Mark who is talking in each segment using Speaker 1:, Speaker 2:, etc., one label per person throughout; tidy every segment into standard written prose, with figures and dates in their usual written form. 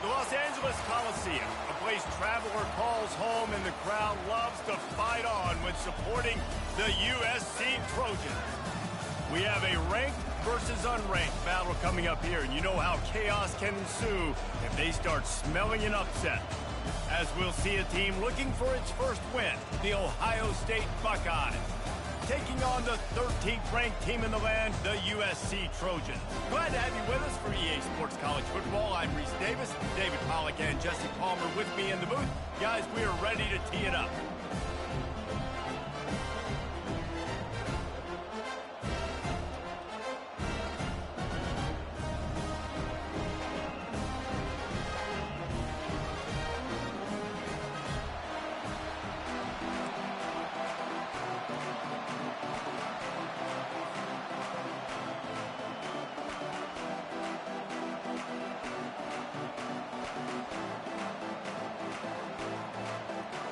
Speaker 1: The Los Angeles Coliseum, a place traveler calls home and the crowd loves to fight on when supporting the USC Trojans. We have a ranked versus unranked battle coming up here, and you know how chaos can ensue if they start smelling an upset. As we'll see a team looking for its first win, the Ohio State Buckeyes, taking on the 13th ranked team in the land, the USC Trojans. Glad to have you with us for EA Sports College Football. I'm Reese Davis, David Pollack and Jesse Palmer with me in the booth. Guys, we are ready to tee it up.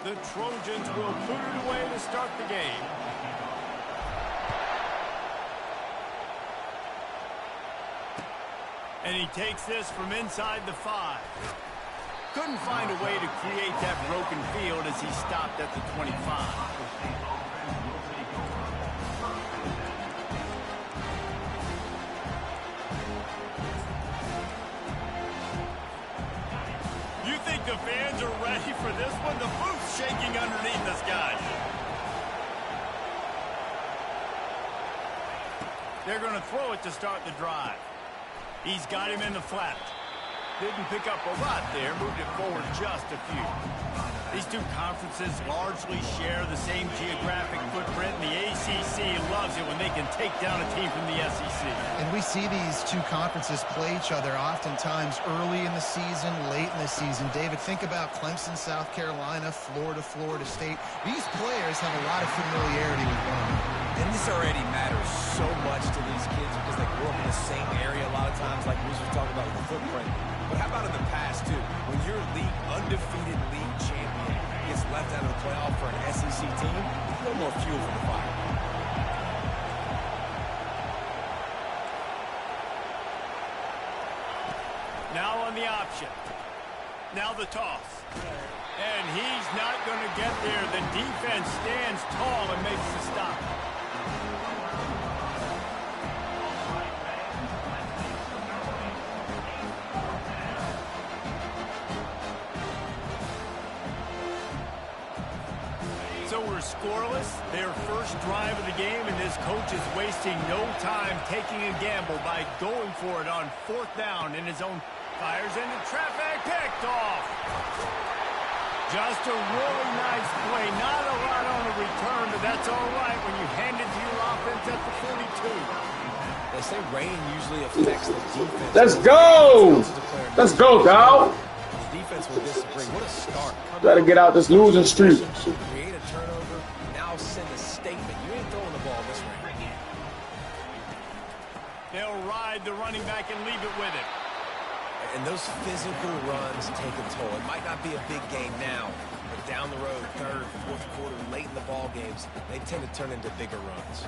Speaker 1: The Trojans will put it away to start the game. And he takes this from inside the 5. Couldn't find a way to create that broken field as he stopped at the 25. The fans are ready for this one. The booth's shaking underneath us, guys. They're going to throw it to start the drive. He's got him in the flat. Didn't pick up a lot there. Moved it forward just a few. These two conferences largely share the same geographic footprint, and the ACC loves it when they can take down a team from the SEC.
Speaker 2: And we see these two conferences play each other oftentimes early in the season, late in the season. David, think about Clemson, South Carolina, Florida, Florida State. These players have a lot of familiarity with one another.
Speaker 3: And this already matters so much to these kids because they grew up in the same area a lot of times, like we were talking about with the footprint. But how about in the past, too? When your undefeated league champion gets left out of the playoff for an SEC team, a little more fuel for the fire.
Speaker 1: Now on the option. Now the toss. And he's not going to get there. The defense stands tall and makes the stop. So we're scoreless. Their first drive of the game, and this coach is wasting no time taking a gamble by going for it on 4th down in his own. Fires into traffic, picked off. Just a really nice play. Not a lot on the return, but that's all right when you hand it to your offense at the 42.
Speaker 3: They say rain usually affects the defense.
Speaker 4: Let's go! Let's go, dog.
Speaker 3: The defense will disagree. What a start.
Speaker 4: Gotta get out this losing streak.
Speaker 3: Create a turnover, now send a statement. You ain't throwing the ball this way.
Speaker 1: They'll ride the running back and leave it with him.
Speaker 3: And those physical runs take a toll. It might not be a big game now, but down the road, 3rd, 4th quarter, late in the ball games, they tend to turn into bigger runs.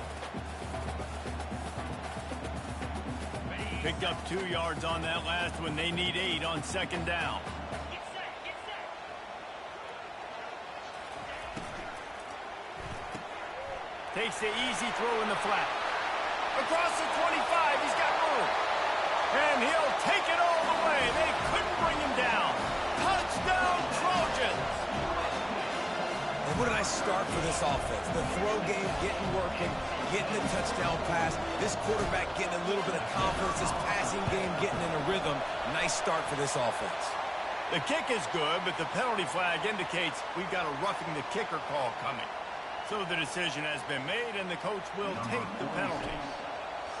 Speaker 1: Picked up 2 yards on that last one. They need 8 on 2nd down. Takes the easy throw in the flat. Across the 25, he's got room. And he'll take it all the way. They couldn't bring him down. Touchdown, Trojans.
Speaker 3: And what a nice start for this offense. The throw game getting working, getting the touchdown pass. This quarterback getting a little bit of confidence. This passing game getting in a rhythm. Nice start for this offense.
Speaker 1: The kick is good, but the penalty flag indicates we've got a roughing the kicker call coming. So the decision has been made, and the coach will take the penalty.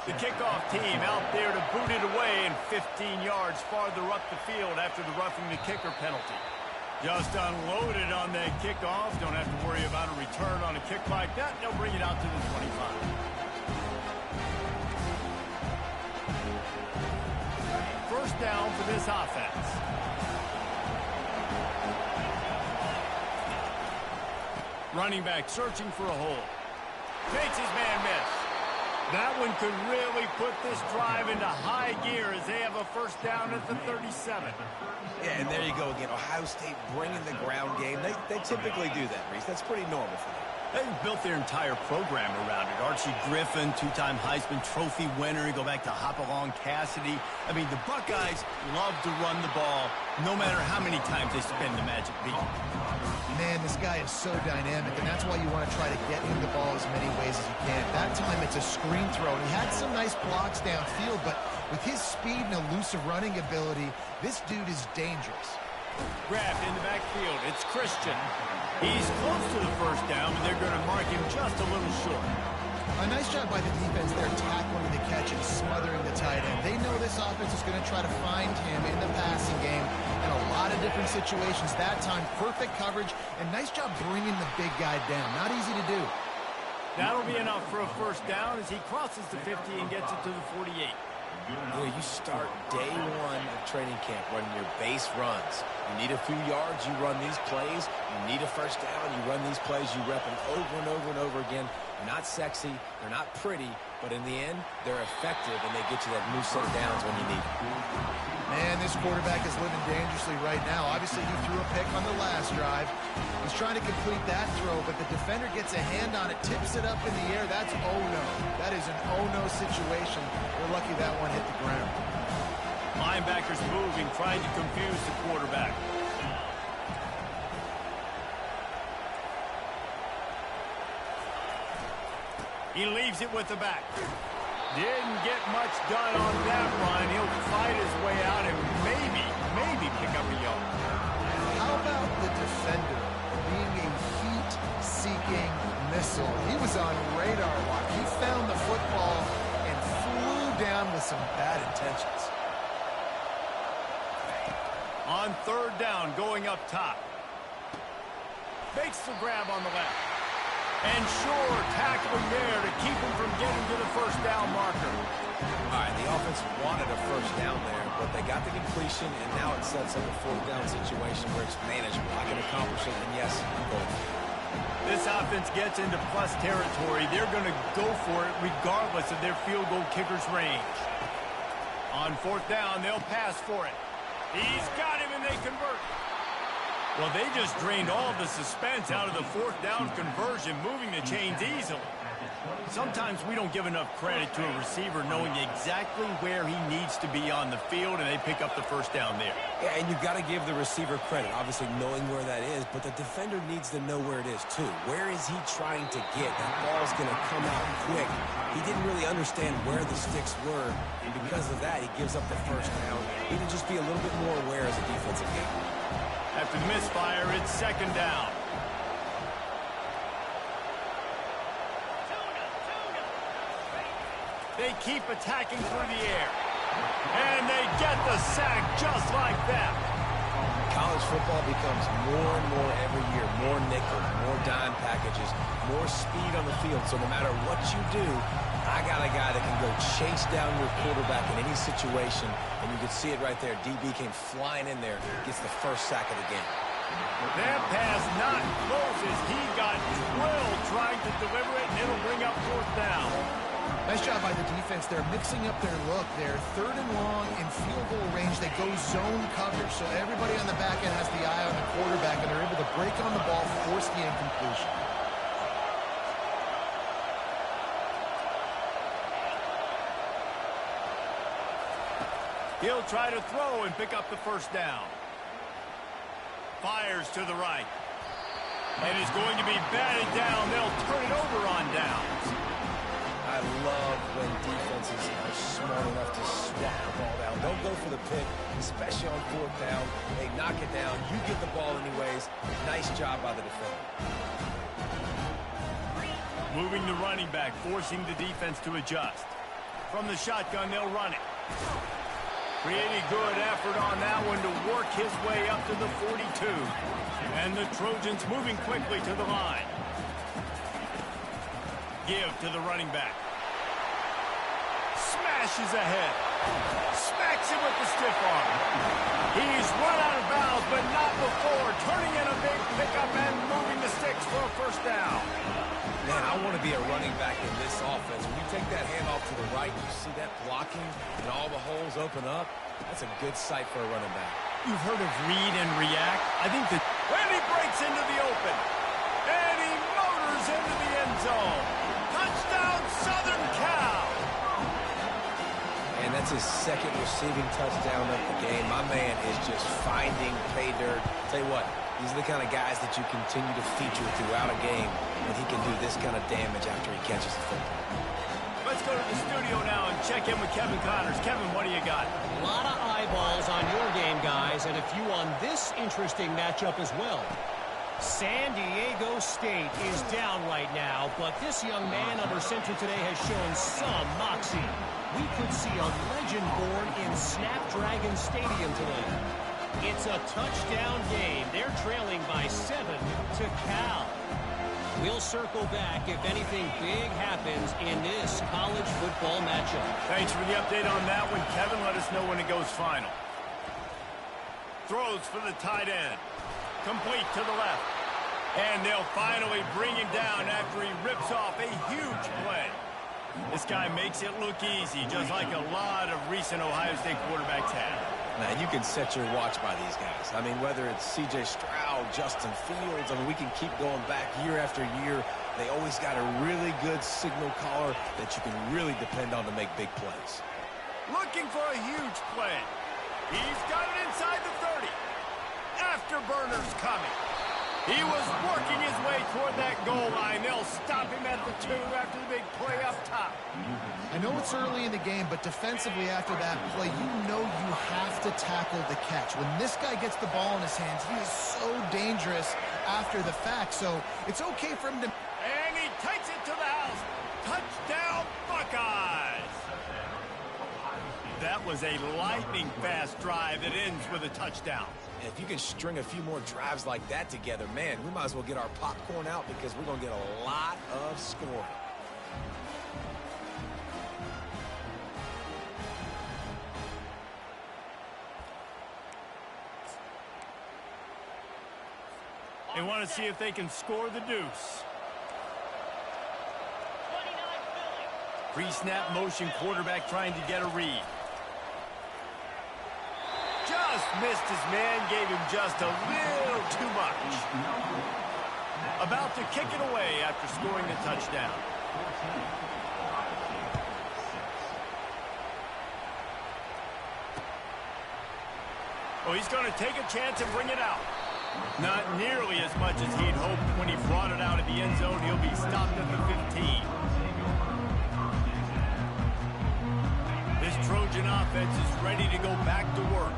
Speaker 1: The kickoff team out there to boot it away and 15 yards farther up the field after the roughing the kicker penalty. Just unloaded on that kickoff. Don't have to worry about a return on a kick like that. They'll bring it out to the 25. First down for this offense. Running back searching for a hole. Takes his man miss. That one could really put this drive into high gear as they have a first down at the 37.
Speaker 3: Yeah, and there you go again. Ohio State bringing the ground game. They typically do that, Reese. That's pretty normal for them.
Speaker 1: They've built their entire program around it. Archie Griffin, two-time Heisman Trophy winner. You go back to Hopalong Cassidy. I mean, the Buckeyes love to run the ball no matter how many times they spin the magic beat.
Speaker 2: Man, this guy is so dynamic, and that's why you want to try to get him the ball as many ways as you can. That time, it's a screen throw, and he had some nice blocks downfield, but with his speed and elusive running ability, this dude is dangerous.
Speaker 1: Grabbed in the backfield. It's Christian. He's close to the first down, but they're going to mark him just a little short.
Speaker 2: A nice job by the defense there, tackling the catch and smothering the tight end. They know this offense is going to try to find him in the passing game in a lot of different situations. That time, perfect coverage, and nice job bringing the big guy down. Not easy to do.
Speaker 1: That'll be enough for a first down as he crosses the 50 and gets it to the 48.
Speaker 3: You start day one of training camp running your base runs. You need a few yards, you run these plays. You need a first down, you run these plays. You rep them over and over and over again. They're not sexy, they're not pretty, but in the end, they're effective, and they get you that new set of downs when you need it.
Speaker 2: Man, this quarterback is living dangerously right now. Obviously, he threw a pick on the last drive. He's trying to complete that throw, but the defender gets a hand on it, tips it up in the air. That's oh-no. That is an oh-no situation. We're lucky that one hit the ground.
Speaker 1: Linebackers moving, trying to confuse the quarterback. He leaves it with the back. Didn't get much done on that run. He'll fight his way out and maybe pick up a yard.
Speaker 2: How about the defender being a heat-seeking missile? He was on radar lock. He found the football and flew down with some bad intentions.
Speaker 1: On third down, going up top. Makes the grab on the left. And sure, tackling there to keep him from getting to the first down marker.
Speaker 3: All right, the offense wanted a first down there, but they got the completion, and now it sets up a fourth down situation where it's manageable. I can accomplish it, and yes, I'm going for it.
Speaker 1: This offense gets into plus territory. They're going to go for it regardless of their field goal kicker's range. On fourth down, they'll pass for it. He's got him, and they convert. Well, they just drained all the suspense out of the fourth down conversion, moving the chains easily. Sometimes we don't give enough credit to a receiver knowing exactly where he needs to be on the field, and they pick up the first down there.
Speaker 3: Yeah, and you've got to give the receiver credit, obviously knowing where that is, but the defender needs to know where it is too. Where is he trying to get? That ball's going to come out quick. He didn't really understand where the sticks were, and because of that, he gives up the first down. He needs to just be a little bit more aware as a defensive guy.
Speaker 1: After misfire, it's second down. They keep attacking through the air. And they get the sack just like that.
Speaker 3: College football becomes more and more every year. More nickels, more dime packages, more speed on the field. So no matter what you do, I got a guy that can go chase down your quarterback in any situation. And you can see it right there. DB came flying in there, gets the first sack of the game.
Speaker 1: That pass not close as he got drilled trying to deliver it, and it'll bring up fourth down.
Speaker 2: Nice job by the defense. They're mixing up their look. They're third and long in field goal range. They go zone coverage, so everybody on the back end has the eye on the quarterback, and they're able to break on the ball, force the incompletion.
Speaker 1: He'll try to throw and pick up the first down. Fires to the right. And is going to be batted down. They'll turn it over on downs.
Speaker 3: I love when defenses are smart enough to swat the ball down. Don't go for the pick, especially on fourth down. They knock it down. You get the ball anyways. Nice job by the defender.
Speaker 1: Moving the running back, forcing the defense to adjust. From the shotgun, they'll run it. Pretty good effort on that one to work his way up to the 42. And the Trojans moving quickly to the line. Give to the running back. Smashes ahead. Smacks him with the stiff arm. He's run out of bounds, but not before. Turning in a big pickup and moving the sticks for a first down.
Speaker 3: Man, I want to to be a running back in this offense. When you take that handoff to the right, you see that blocking and all the holes open up. That's a good sight for a running back.
Speaker 1: You've heard of read and react. I think that when he breaks into the open, and he motors into the end zone. Touchdown, Southern Cal.
Speaker 3: And that's his second receiving touchdown of the game. My man is just finding pay dirt. Tell you what, these are the kind of guys that you continue to feature throughout a game when he can do this kind of damage after he catches the football.
Speaker 1: Let's go to the studio now and check in with Kevin Connors. Kevin, what do you got?
Speaker 5: A lot of eyeballs on your game, guys, and a few on this interesting matchup as well. San Diego State is down right now, but this young man under center today has shown some moxie. We could see a legend born in Snapdragon Stadium today. It's a touchdown game. They're trailing by 7 to Cal. We'll circle back if anything big happens in this college football matchup.
Speaker 1: Thanks for the update on that one, Kevin. Let us know when it goes final. Throws for the tight end. Complete to the left. And they'll finally bring him down after he rips off a huge play. This guy makes it look easy, just like a lot of recent Ohio State quarterbacks have.
Speaker 3: Now, you can set your watch by these guys. I mean, whether it's C.J. Stroud, Justin Fields, I mean, we can keep going back year after year. They always got a really good signal caller that you can really depend on to make big plays.
Speaker 1: Looking for a huge play. He's got it inside the 30. Afterburner's coming. He was working his way toward that goal line. They'll stop him at the 2 after the big play up top.
Speaker 2: I know it's early in the game, but defensively after that play, you know you have to tackle the catch. When this guy gets the ball in his hands, he is so dangerous after the fact. So it's okay for him to...
Speaker 1: And he takes it to the house. Touchdown, Buckeyes. That was a lightning-fast drive that ends with a touchdown.
Speaker 3: And if you can string a few more drives like that together, man, we might as well get our popcorn out because we're going to get a lot of scoring.
Speaker 1: They want to see if they can score the deuce. Pre-snap motion quarterback trying to get a read. Just missed his man, gave him just a little too much. About to kick it away after scoring the touchdown. Oh, he's going to take a chance and bring it out. Not nearly as much as he'd hoped when he brought it out of the end zone. He'll be stopped at the 15. This Trojan offense is ready to go back to work.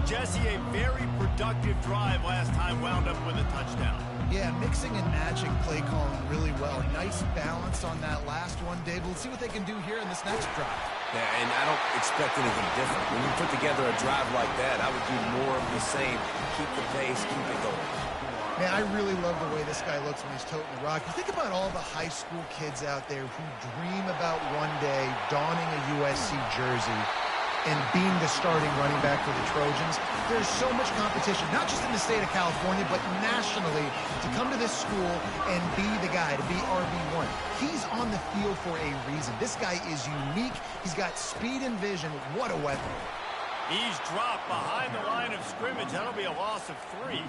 Speaker 1: Jesse, a very productive drive last time, wound up with a touchdown.
Speaker 2: Yeah, mixing and matching play calling really well. Nice balance on that last one, Dave. Let's see what they can do here in this next drive.
Speaker 3: Yeah, and I don't expect anything different. When you put together a drive like that, I would do more of the same. Keep the pace, keep it going.
Speaker 2: Man, I really love the way this guy looks when he's toting the rock. You think about all the high school kids out there who dream about one day donning a USC jersey and being the starting running back for the Trojans. There's so much competition, not just in the state of California, but nationally, to come to this school and be the guy, to be RB1. He's on the field for a reason. This guy is unique. He's got speed and vision. What a weapon.
Speaker 1: He's dropped behind the line of scrimmage. That'll be a loss of 3.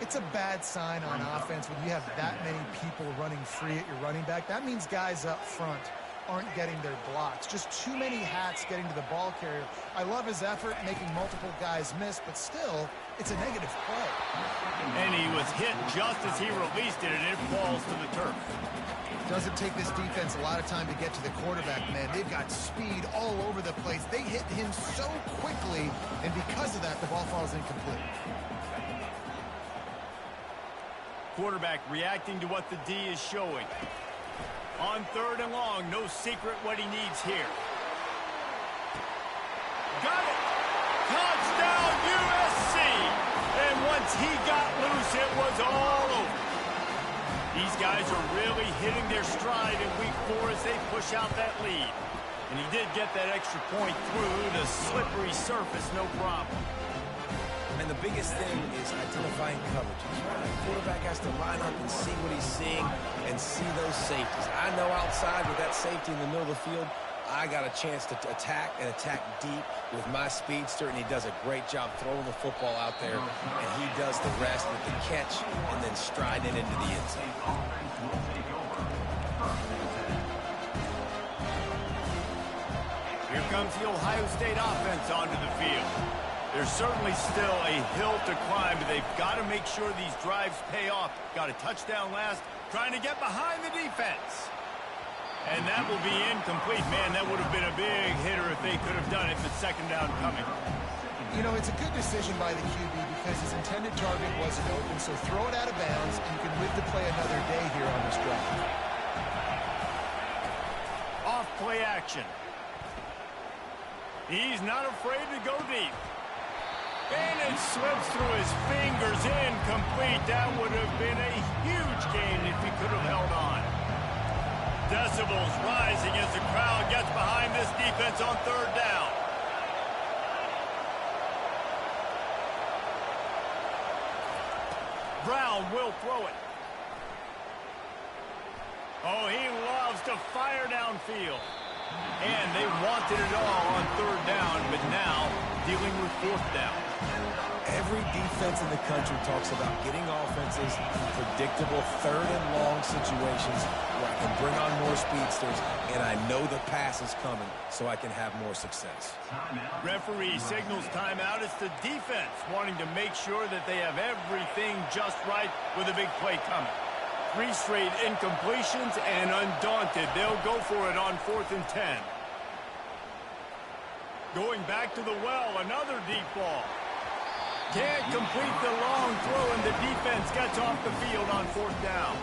Speaker 2: It's a bad sign on offense when you have that many people running free at your running back. That means guys up front aren't getting their blocks. Just too many hats getting to the ball carrier. I love his effort making multiple guys miss, but still, it's a negative play.
Speaker 1: And he was hit just as he released it, and it falls to the turf.
Speaker 2: Doesn't take this defense a lot of time to get to the quarterback, man. They've got speed all over the place. They hit him so quickly, and because of that, the ball falls incomplete.
Speaker 1: Quarterback reacting to what the D is showing. On 3rd and long, no secret what he needs here. Got it! Touchdown, USC! And once he got loose, it was all over. These guys are really hitting their stride in week 4 as they push out that lead. And he did get that extra point through the slippery surface, no problem.
Speaker 3: And the biggest thing is identifying coverages. The quarterback has to line up and see what he's seeing and see those safeties. I know outside with that safety in the middle of the field, I got a chance to attack and attack deep with my speedster, and he does a great job throwing the football out there, and he does the rest with the catch and then striding into the end zone.
Speaker 1: Here comes the Ohio State offense onto the field. There's certainly still a hill to climb, but they've got to make sure these drives pay off. Got a touchdown last, trying to get behind the defense. And that will be incomplete. Man, that would have been a big hitter if they could have done it, but second down coming.
Speaker 2: You know, it's a good decision by the QB because his intended target wasn't open, so throw it out of bounds, and you can live to play another day here on this drive.
Speaker 1: Off play action. He's not afraid to go deep. And it slips through his fingers, incomplete. That would have been a huge gain if he could have held on. Decibels rising as the crowd gets behind this defense on third down. Brown will throw it. Oh, he loves to fire downfield. And they wanted it all on third down, but now dealing with fourth down.
Speaker 3: Every defense in the country talks about getting offenses in predictable third and long situations where I can bring on more speedsters and I know the pass is coming so I can have more success.
Speaker 1: Referee signals timeout. It's the defense wanting to make sure that they have everything just right with a big play coming. 3 straight incompletions, and undaunted, they'll go for it on 4th and 10. Going back to the well, another deep ball. Can't complete the long throw, and the defense gets off the field on 4th down.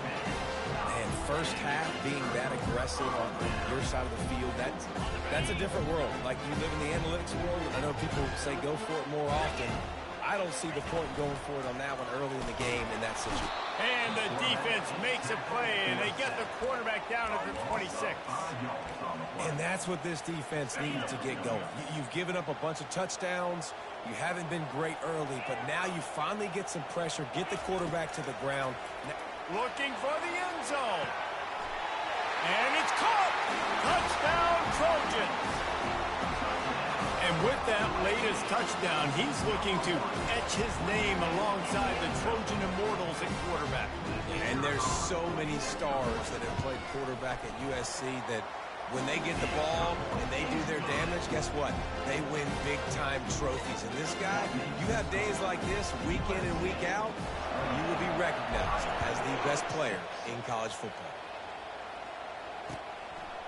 Speaker 3: And first half being that aggressive on your side of the field, that's a different world. Like, you live in the analytics world, and I know people say go for it more often. I don't see the point going for it on that one early in the game in that situation.
Speaker 1: And the defense makes a play, and they get the quarterback down at the 26.
Speaker 3: And that's what this defense needs to get going. You've given up a bunch of touchdowns. You haven't been great early, but now you finally get some pressure, get the quarterback to the ground.
Speaker 1: Looking for the end zone. And it's caught. Touchdown, Trojans. And with that latest touchdown, he's looking to etch his name alongside the Trojan Immortals at quarterback.
Speaker 3: And there's so many stars that have played quarterback at USC that when they get the ball and they do their damage, guess what? They win big-time trophies. And this guy, you have days like this, week in and week out, you will be recognized as the best player in college football.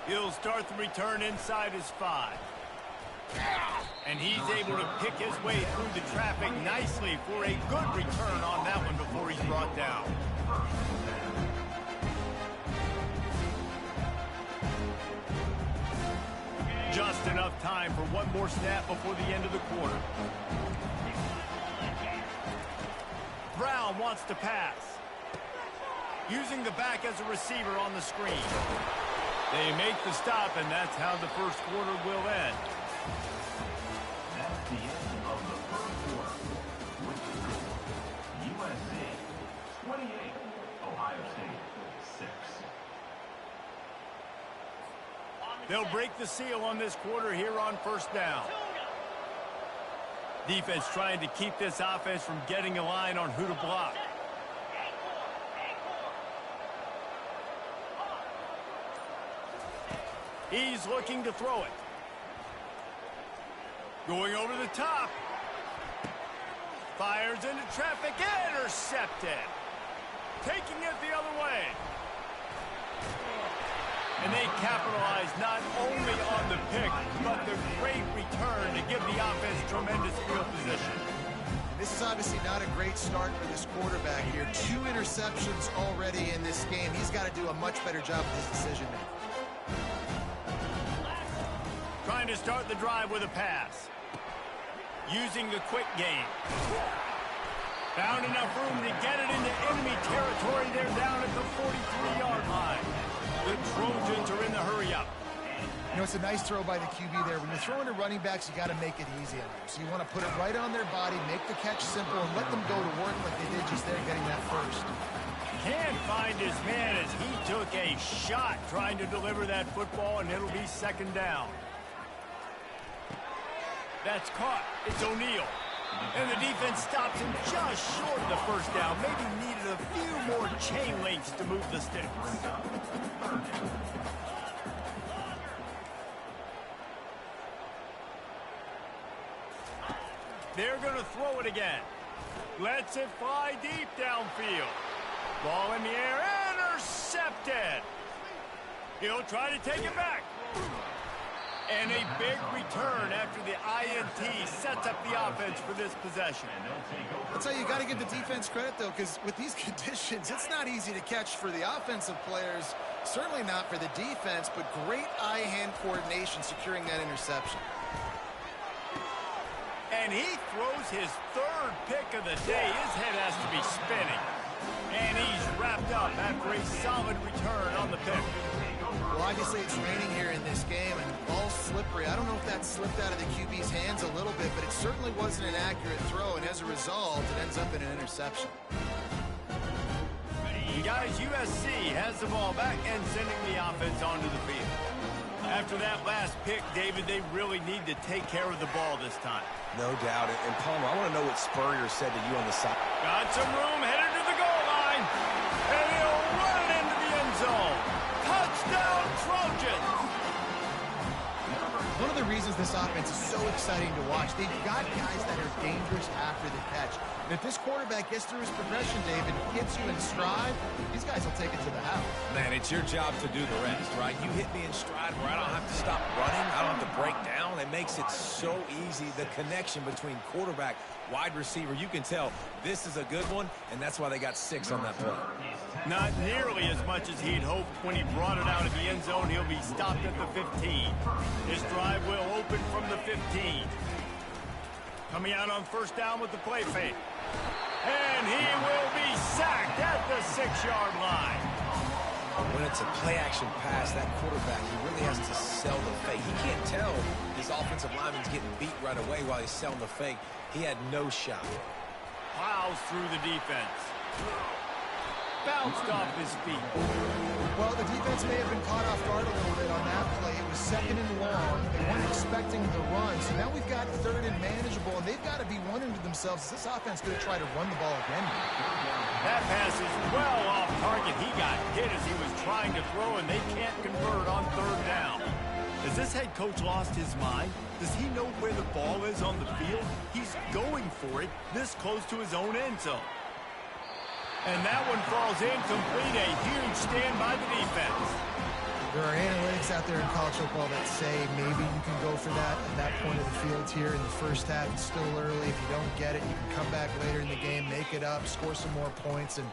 Speaker 1: He'll start the return inside his 5. And he's able to pick his way through the traffic nicely for a good return on that one before he's brought down. Just enough time for one more snap before the end of the quarter. Brown wants to pass. Using the back as a receiver on the screen. They make the stop, and that's how the first quarter will end.
Speaker 6: That's the end of the first quarter. Which is USC 28, Ohio State 6.
Speaker 1: They'll break the seal on this quarter here on first down. Defense trying to keep this offense from getting a line on who to block. He's looking to throw it. Going over the top. Fires into traffic. Intercepted. Taking it the other way. And they capitalize not only on the pick, but the great return to give the offense tremendous field position.
Speaker 2: This is obviously not a great start for this quarterback here. 2 interceptions already in this game. He's got to do a much better job with his decision making.
Speaker 1: Trying to start the drive with a pass. Using the quick game. Found enough room to get it into enemy territory. They're down at the 43-yard line. The Trojans are in the hurry-up.
Speaker 2: You know, it's a nice throw by the QB there. When you're throwing to running backs, you got to make it easy on them. So you want to put it right on their body, make the catch simple, and let them go to work like they did just there getting that first.
Speaker 1: Can't find his man as he took a shot trying to deliver that football, and it'll be second down. That's caught. It's O'Neal. And the defense stops him just short of the first down. Maybe needed a few more chain links to move the sticks. They're going to throw it again. Lets it fly deep downfield. Ball in the air, intercepted. He'll try to take it back. And a big return after the INT sets up the offense for this possession.
Speaker 2: I'll tell you, you got to give the defense credit, though, because with these conditions, it's not easy to catch for the offensive players. Certainly not for the defense, but great eye-hand coordination securing that interception.
Speaker 1: And he throws his third pick of the day. His head has to be spinning. And he's wrapped up after a solid return on the pick.
Speaker 2: Well, obviously it's raining here in this game, and the ball's slippery. I don't know if that slipped out of the QB's hands a little bit, but it certainly wasn't an accurate throw, and as a result, it ends up in an interception.
Speaker 1: Guys, USC has the ball back and sending the offense onto the field. After that last pick, David, they really need to take care of the ball this time.
Speaker 3: No doubt. And Palmer, I want to know what Spurrier said to you on the side.
Speaker 1: Got some room, headed to the goal line. And he'll run it into the end zone. Touchdown, Trojans!
Speaker 2: One of the reasons this offense is so exciting to watch, they've got guys that are dangerous after the catch. And if this quarterback gets through his progression, David, hits you in stride, these guys will take it to the house.
Speaker 3: Man, it's your job to do the rest, right? You hit me in stride where I don't have to stop running. I don't have to break down. It makes it so easy. The connection between quarterback, wide receiver, you can tell this is a good one, and that's why they got 6 on that play.
Speaker 1: Not nearly as much as he'd hoped when he brought it out of the end zone. He'll be stopped at the 15. His drive will open from the 15. Coming out on first down with the play fake. And he will be sacked at the 6-yard line.
Speaker 3: When it's a play-action pass, that quarterback, he really has to sell the fake. He can't tell his offensive lineman's getting beat right away while he's selling the fake. He had no shot.
Speaker 1: Plows through the defense. Bounced off his feet.
Speaker 2: Well, the defense may have been caught off guard a little bit on that play. It was second and long. They weren't expecting the run. So now we've got third and manageable, and they've got to be wondering to themselves, is this offense going to try to run the ball again?
Speaker 1: That pass is well off target. He got hit as he was trying to throw, and they can't convert on third down. Has this head coach lost his mind? Does he know where the ball is on the field? He's going for it this close to his own end zone. And that one falls incomplete. A huge stand by the defense.
Speaker 2: There are analytics out there in college football that say maybe you can go for that at that point of the field here in the first half. It's still early. If you don't get it, you can come back later in the game, make it up, score some more points, and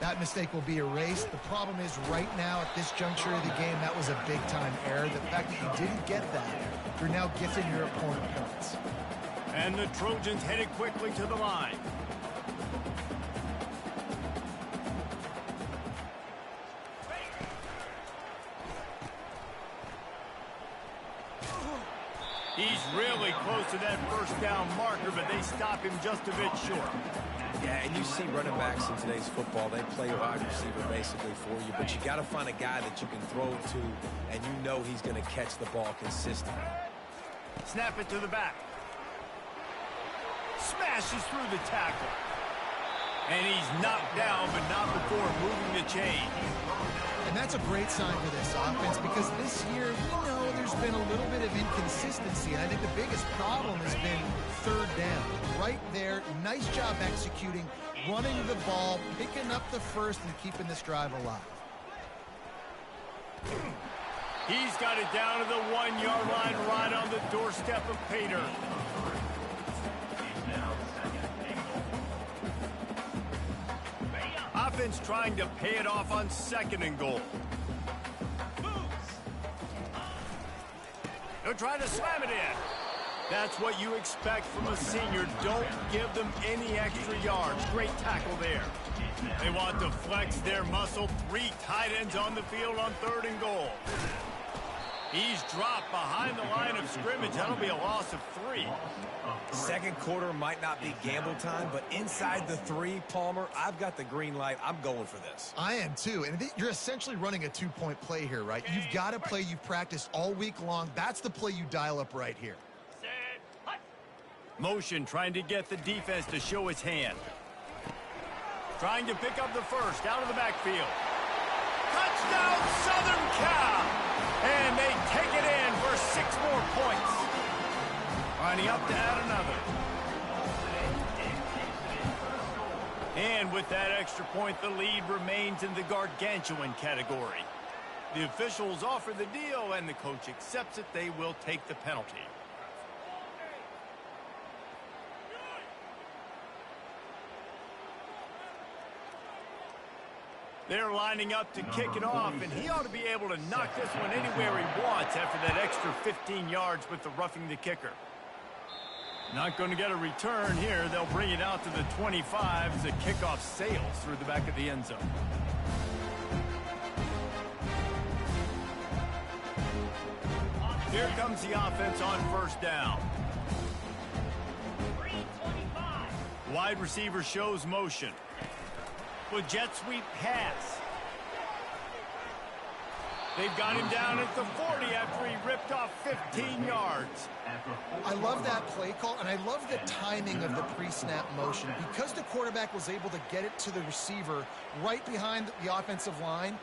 Speaker 2: that mistake will be erased. The problem is right now at this juncture of the game, that was a big-time error. The fact that you didn't get that, you're now gifting your opponent points.
Speaker 1: And the Trojans headed quickly to the line. He's really close to that first down marker, but they stop him just a bit short.
Speaker 3: Yeah, and you see running backs in today's football, they play wide receiver basically for you, but you got to find a guy that you can throw to, and you know he's going to catch the ball consistently.
Speaker 1: Snap it to the back. Smashes through the tackle. And he's knocked down, but not before moving the chain.
Speaker 2: And that's a great sign for this offense because this year, we know there's been a little bit of inconsistency. And I think the biggest problem has been third down. Right there, nice job executing, running the ball, picking up the first, and keeping this drive alive.
Speaker 1: He's got it down to the 1-yard line right on the doorstep of Pater. Offense trying to pay it off on second and goal. They'll try to slam it in. That's what you expect from a senior. Don't give them any extra yards. Great tackle there. They want to flex their muscle. 3 tight ends on the field on third and goal. He's dropped behind the line of scrimmage. That'll be a loss of 3.
Speaker 3: Second quarter might not be gamble time, but inside the 3, Palmer, I've got the green light. I'm going for this.
Speaker 2: I am too. And you're essentially running a 2-point play here, right? You've got a play you've practiced all week long. That's the play you dial up right here.
Speaker 1: Motion trying to get the defense to show its hand. Trying to pick up the first out of the backfield. Touchdown, Southern Cal! And they take it in for 6 more points. Lining up to add another. And with that extra point, the lead remains in the gargantuan category. The officials offer the deal, and the coach accepts it. They will take the penalty. They're lining up to kick it off, and he ought to be able to knock this one anywhere he wants after that extra 15 yards with the roughing the kicker. Not going to get a return here. They'll bring it out to the 25 as the kickoff sails through the back of the end zone. Here comes the offense on first down. Wide receiver shows motion. With jet sweep pass. They've got him down at the 40 after he ripped off 15 yards.
Speaker 2: I love that play call, and I love the timing of the pre-snap motion. Because the quarterback was able to get it to the receiver right behind the offensive line,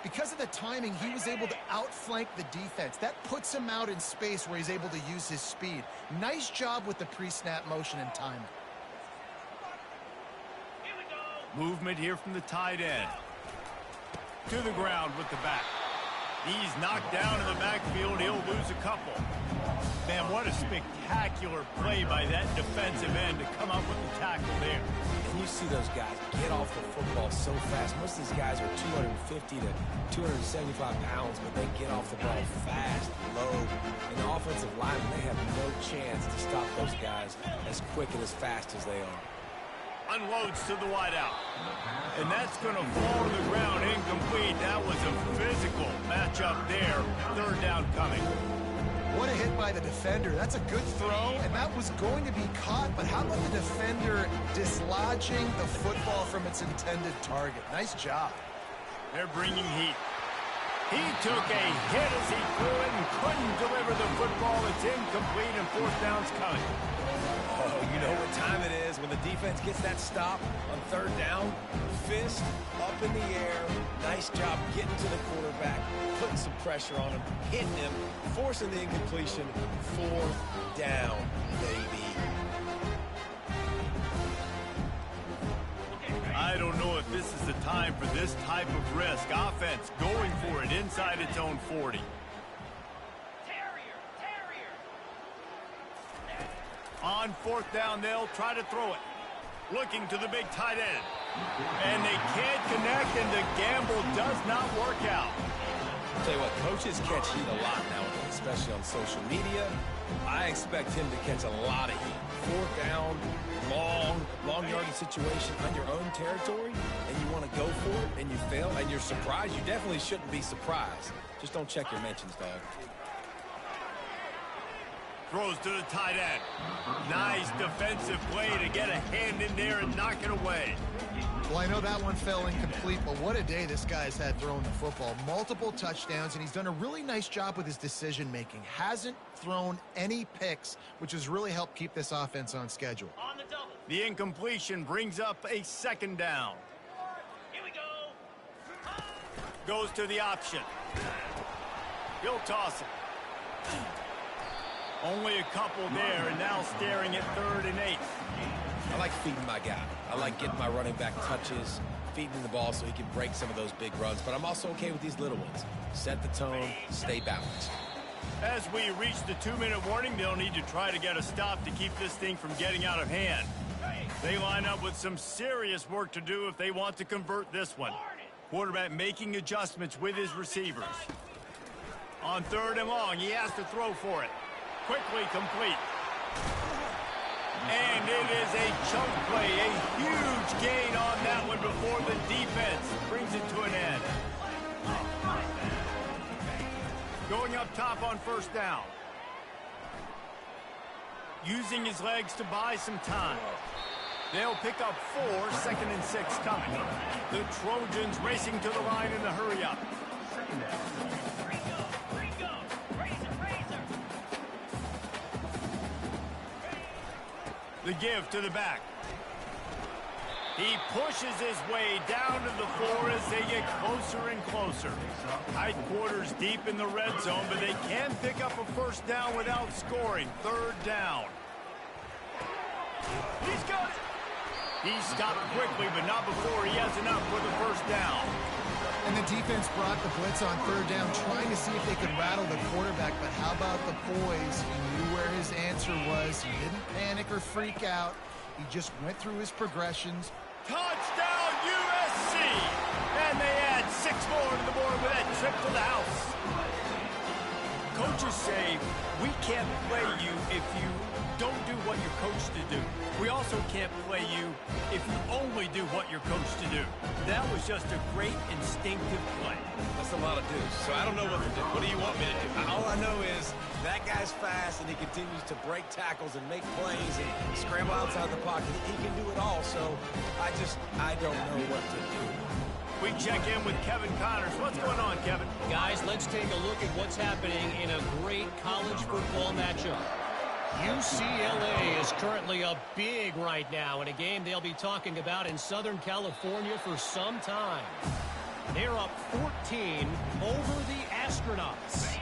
Speaker 2: because of the timing, he was able to outflank the defense. That puts him out in space where he's able to use his speed. Nice job with the pre-snap motion and timing.
Speaker 1: Movement here from the tight end. To the ground with the back. He's knocked down in the backfield. He'll lose a couple. Man, what a spectacular play by that defensive end to come up with the tackle there.
Speaker 3: And you see those guys get off the football so fast. Most of these guys are 250 to 275 pounds, but they get off the ball fast, low. And the offensive linemen, they have no chance to stop those guys as quick and as fast as they are.
Speaker 1: Unloads to the wideout. And that's going to fall to the ground incomplete. That was a physical matchup there. Third down coming.
Speaker 2: What a hit by the defender. That's a good throw, and that was going to be caught. But how about the defender dislodging the football from its intended target? Nice job.
Speaker 1: They're bringing heat. He took a hit as he threw it and couldn't deliver the football. It's incomplete, and fourth down's coming.
Speaker 3: Oh, you know what time it is when the defense gets that stop on third down. Fist up in the air. Nice job getting to the quarterback, putting some pressure on him, hitting him, forcing the incompletion. Fourth down, baby.
Speaker 1: I don't know if this is the time for this type of risk. Offense going for it inside its own 40. On fourth down, they'll try to throw it. Looking to the big tight end. And they can't connect, and the gamble does not work out.
Speaker 3: I'll tell you what, coaches catch heat a lot nowadays, especially on social media. I expect him to catch a lot of heat. Fourth down, long yardage situation on your own territory, and you want to go for it, and you fail, and you're surprised. You definitely shouldn't be surprised. Just don't check your mentions, dog.
Speaker 1: Throws to the tight end. Nice defensive play to get a hand in there and knock it away.
Speaker 2: Well, I know that one fell incomplete, but what a day this guy's had throwing the football. Multiple touchdowns, and he's done a really nice job with his decision-making. Hasn't thrown any picks, which has really helped keep this offense on schedule.
Speaker 5: On the double.
Speaker 1: The incompletion brings up a second down.
Speaker 5: Here we go.
Speaker 1: Goes to the option. He'll toss it. Only a couple there, and now staring at 3rd and 8.
Speaker 3: I like feeding my guy. I like getting my running back touches, feeding the ball so he can break some of those big runs. But I'm also okay with these little ones. Set the tone, stay balanced.
Speaker 1: As we reach the 2-minute warning, they'll need to try to get a stop to keep this thing from getting out of hand. They line up with some serious work to do if they want to convert this one. Quarterback making adjustments with his receivers. On 3rd and long, he has to throw for it. Quickly complete. And it is a chunk play, a huge gain on that one before the defense brings it to an end. Going up top on first down. Using his legs to buy some time. They'll pick up 4, 2nd and 6 coming. The Trojans racing to the line in a hurry up. The give to the back. He pushes his way down to the floor as they get closer and closer. Tight quarters deep in the red zone, but they can pick up a first down without scoring. 3rd down. He's got it. He stopped quickly, but not before he has enough for the first down.
Speaker 2: And the defense brought the blitz on 3rd down, trying to see if they could rattle the quarterback. But how about the poise? He knew where his answer was. He didn't panic or freak out. He just went through his progressions.
Speaker 1: Touchdown, USC! And they add 6 more to the board with that trip to the house. Coaches say, we can't play you if you don't do what you're coached to do. We also can't play you if you only do what you're coached to do. That was just a great instinctive play.
Speaker 3: That's a lot of dudes, so I don't know what to do. What do you want me to do? All I know is that guy's fast, and he continues to break tackles and make plays and scramble outside the pocket. He can do it all, so I don't know what to do.
Speaker 1: We check in with Kevin Connors. What's going on, Kevin?
Speaker 5: Guys, let's take a look at what's happening in a great college football matchup. UCLA is currently up big right now in a game they'll be talking about in Southern California for some time. They're up 14 over the Astronauts.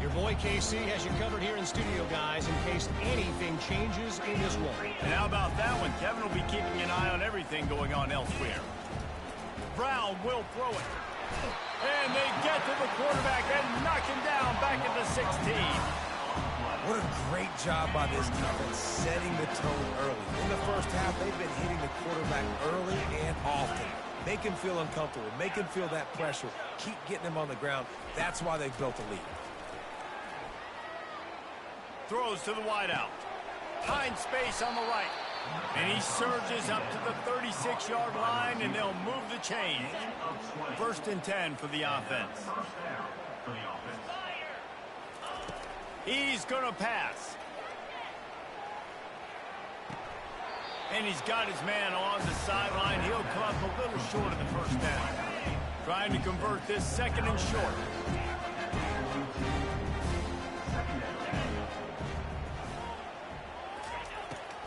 Speaker 5: Your boy KC has you covered here in studio, guys, in case anything changes in this one.
Speaker 1: And how about that one? Kevin will be keeping an eye on everything going on elsewhere. Brown will throw it. And they get to the quarterback and knock him down back at the 16.
Speaker 3: What a great job by this defense setting the tone early. In the first half, they've been hitting the quarterback early and often. Make him feel uncomfortable. Make him feel that pressure. Keep getting him on the ground. That's why they've built a lead.
Speaker 1: Throws to the wideout. Finds space on the right. And he surges up to the 36-yard line, and they'll move the chains. 1st and 10 for the offense. He's going to pass. And he's got his man on the sideline. He'll come up a little short of the first down. Trying to convert this 2nd and short.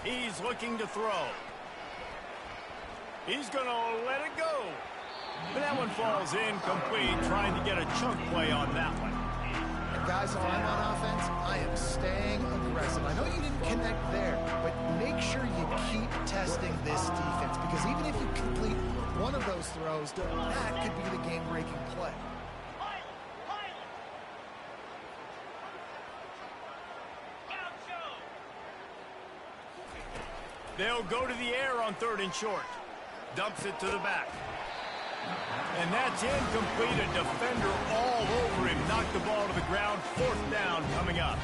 Speaker 1: He's looking to throw. He's going to let it go. But that one falls incomplete, trying to get a chunk play on that one.
Speaker 2: And guys, if I'm on offense, I am staying aggressive. I know you didn't connect there, but make sure you keep testing this defense, because even if you complete one of those throws, that could be the game-breaking play.
Speaker 1: They'll go to the air on 3rd and short. Dumps it to the back. And that's incomplete. A defender all over him. Knocked the ball to the ground. 4th down coming up.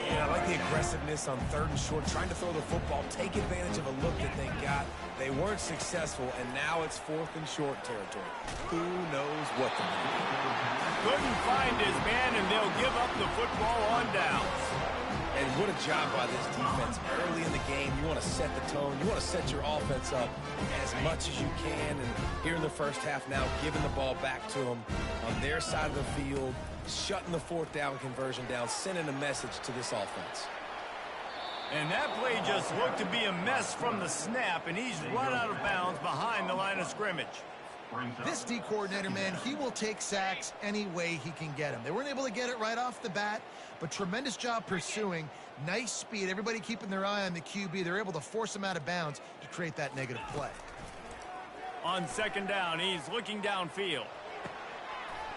Speaker 3: Yeah, I like the aggressiveness on 3rd and short. Trying to throw the football. Take advantage of a look that they got. They weren't successful, and now it's 4th and short territory. Who knows what to do?
Speaker 1: Couldn't find his man, and they'll give up the football on downs.
Speaker 3: And what a job by this defense. Early in the game, you want to set the tone. You want to set your offense up as much as you can. And here in the first half now, giving the ball back to them on their side of the field, shutting the 4th down conversion down, sending a message to this offense.
Speaker 1: And that play just looked to be a mess from the snap, and he's run out of bounds behind the line of scrimmage.
Speaker 2: This D coordinator, man, he will take sacks any way he can get them. They weren't able to get it right off the bat, but tremendous job pursuing. Nice speed. Everybody keeping their eye on the QB. They're able to force him out of bounds to create that negative play.
Speaker 1: On 2nd down, he's looking downfield.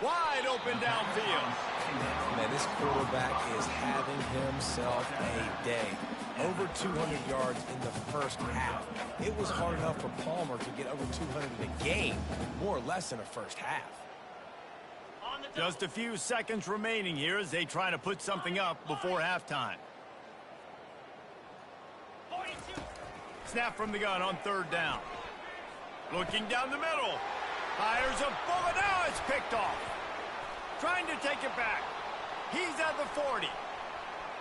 Speaker 1: Wide open downfield.
Speaker 3: Man, this quarterback is having himself a day. Over 200 yards in the first half. It was hard enough for Palmer to get over 200 in a game, more or less in a first half.
Speaker 1: Just a few seconds remaining here as they try to put something up before halftime. Snap from the gun on 3rd down. Looking down the middle. Fires a bullet. Now it's picked off. Trying to take it back. He's at the 40,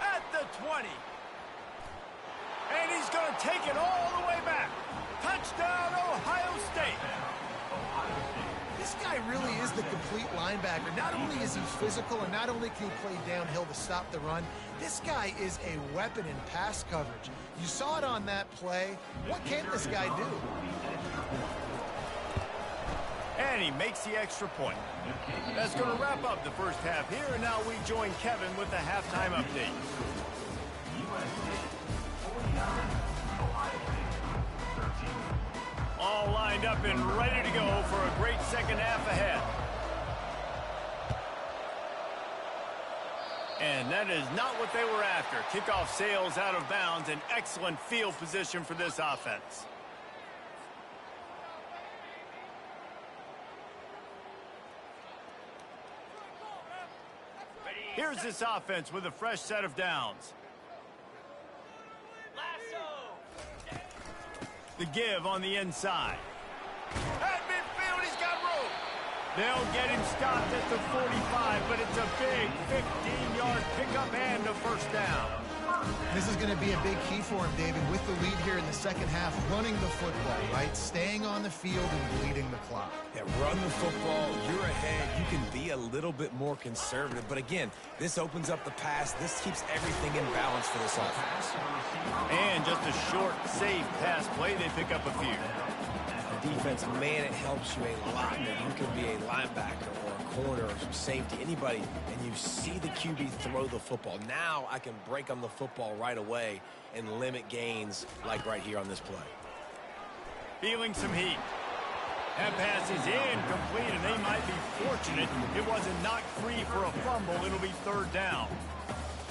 Speaker 1: at the 20. And he's going to take it all the way back. Touchdown, Ohio State.
Speaker 2: This guy really is the complete linebacker. Not only is he physical and not only can he play downhill to stop the run, this guy is a weapon in pass coverage. You saw it on that play. What can this guy do?
Speaker 1: And he makes the extra point. That's going to wrap up the first half here, and now we join Kevin with the halftime update. All lined up and ready to go for a great second half ahead. And that is not what they were after. Kickoff sails out of bounds, an excellent field position for this offense. Here's this offense with a fresh set of downs. The give on the inside. At midfield, he's got room. They'll get him stopped at the 45, but it's a big 15-yard pickup and a first down.
Speaker 2: This is going to be a big key for him, David, with the lead here in the second half, running the football, right? Staying on the field and bleeding the clock.
Speaker 3: Yeah, run the football. You're ahead. You can be a little bit more conservative. But again, this opens up the pass. This keeps everything in balance for this offense.
Speaker 1: And just a short, safe pass play. They pick up a few.
Speaker 3: Defense, man, it helps you a lot that you can be a linebacker or a corner or some safety, anybody, and you see the QB throw the football. Now I can break on the football right away and limit gains like right here on this play.
Speaker 1: Feeling some heat. That pass is incomplete, and they might be fortunate it wasn't knocked free for a fumble. It'll be third down.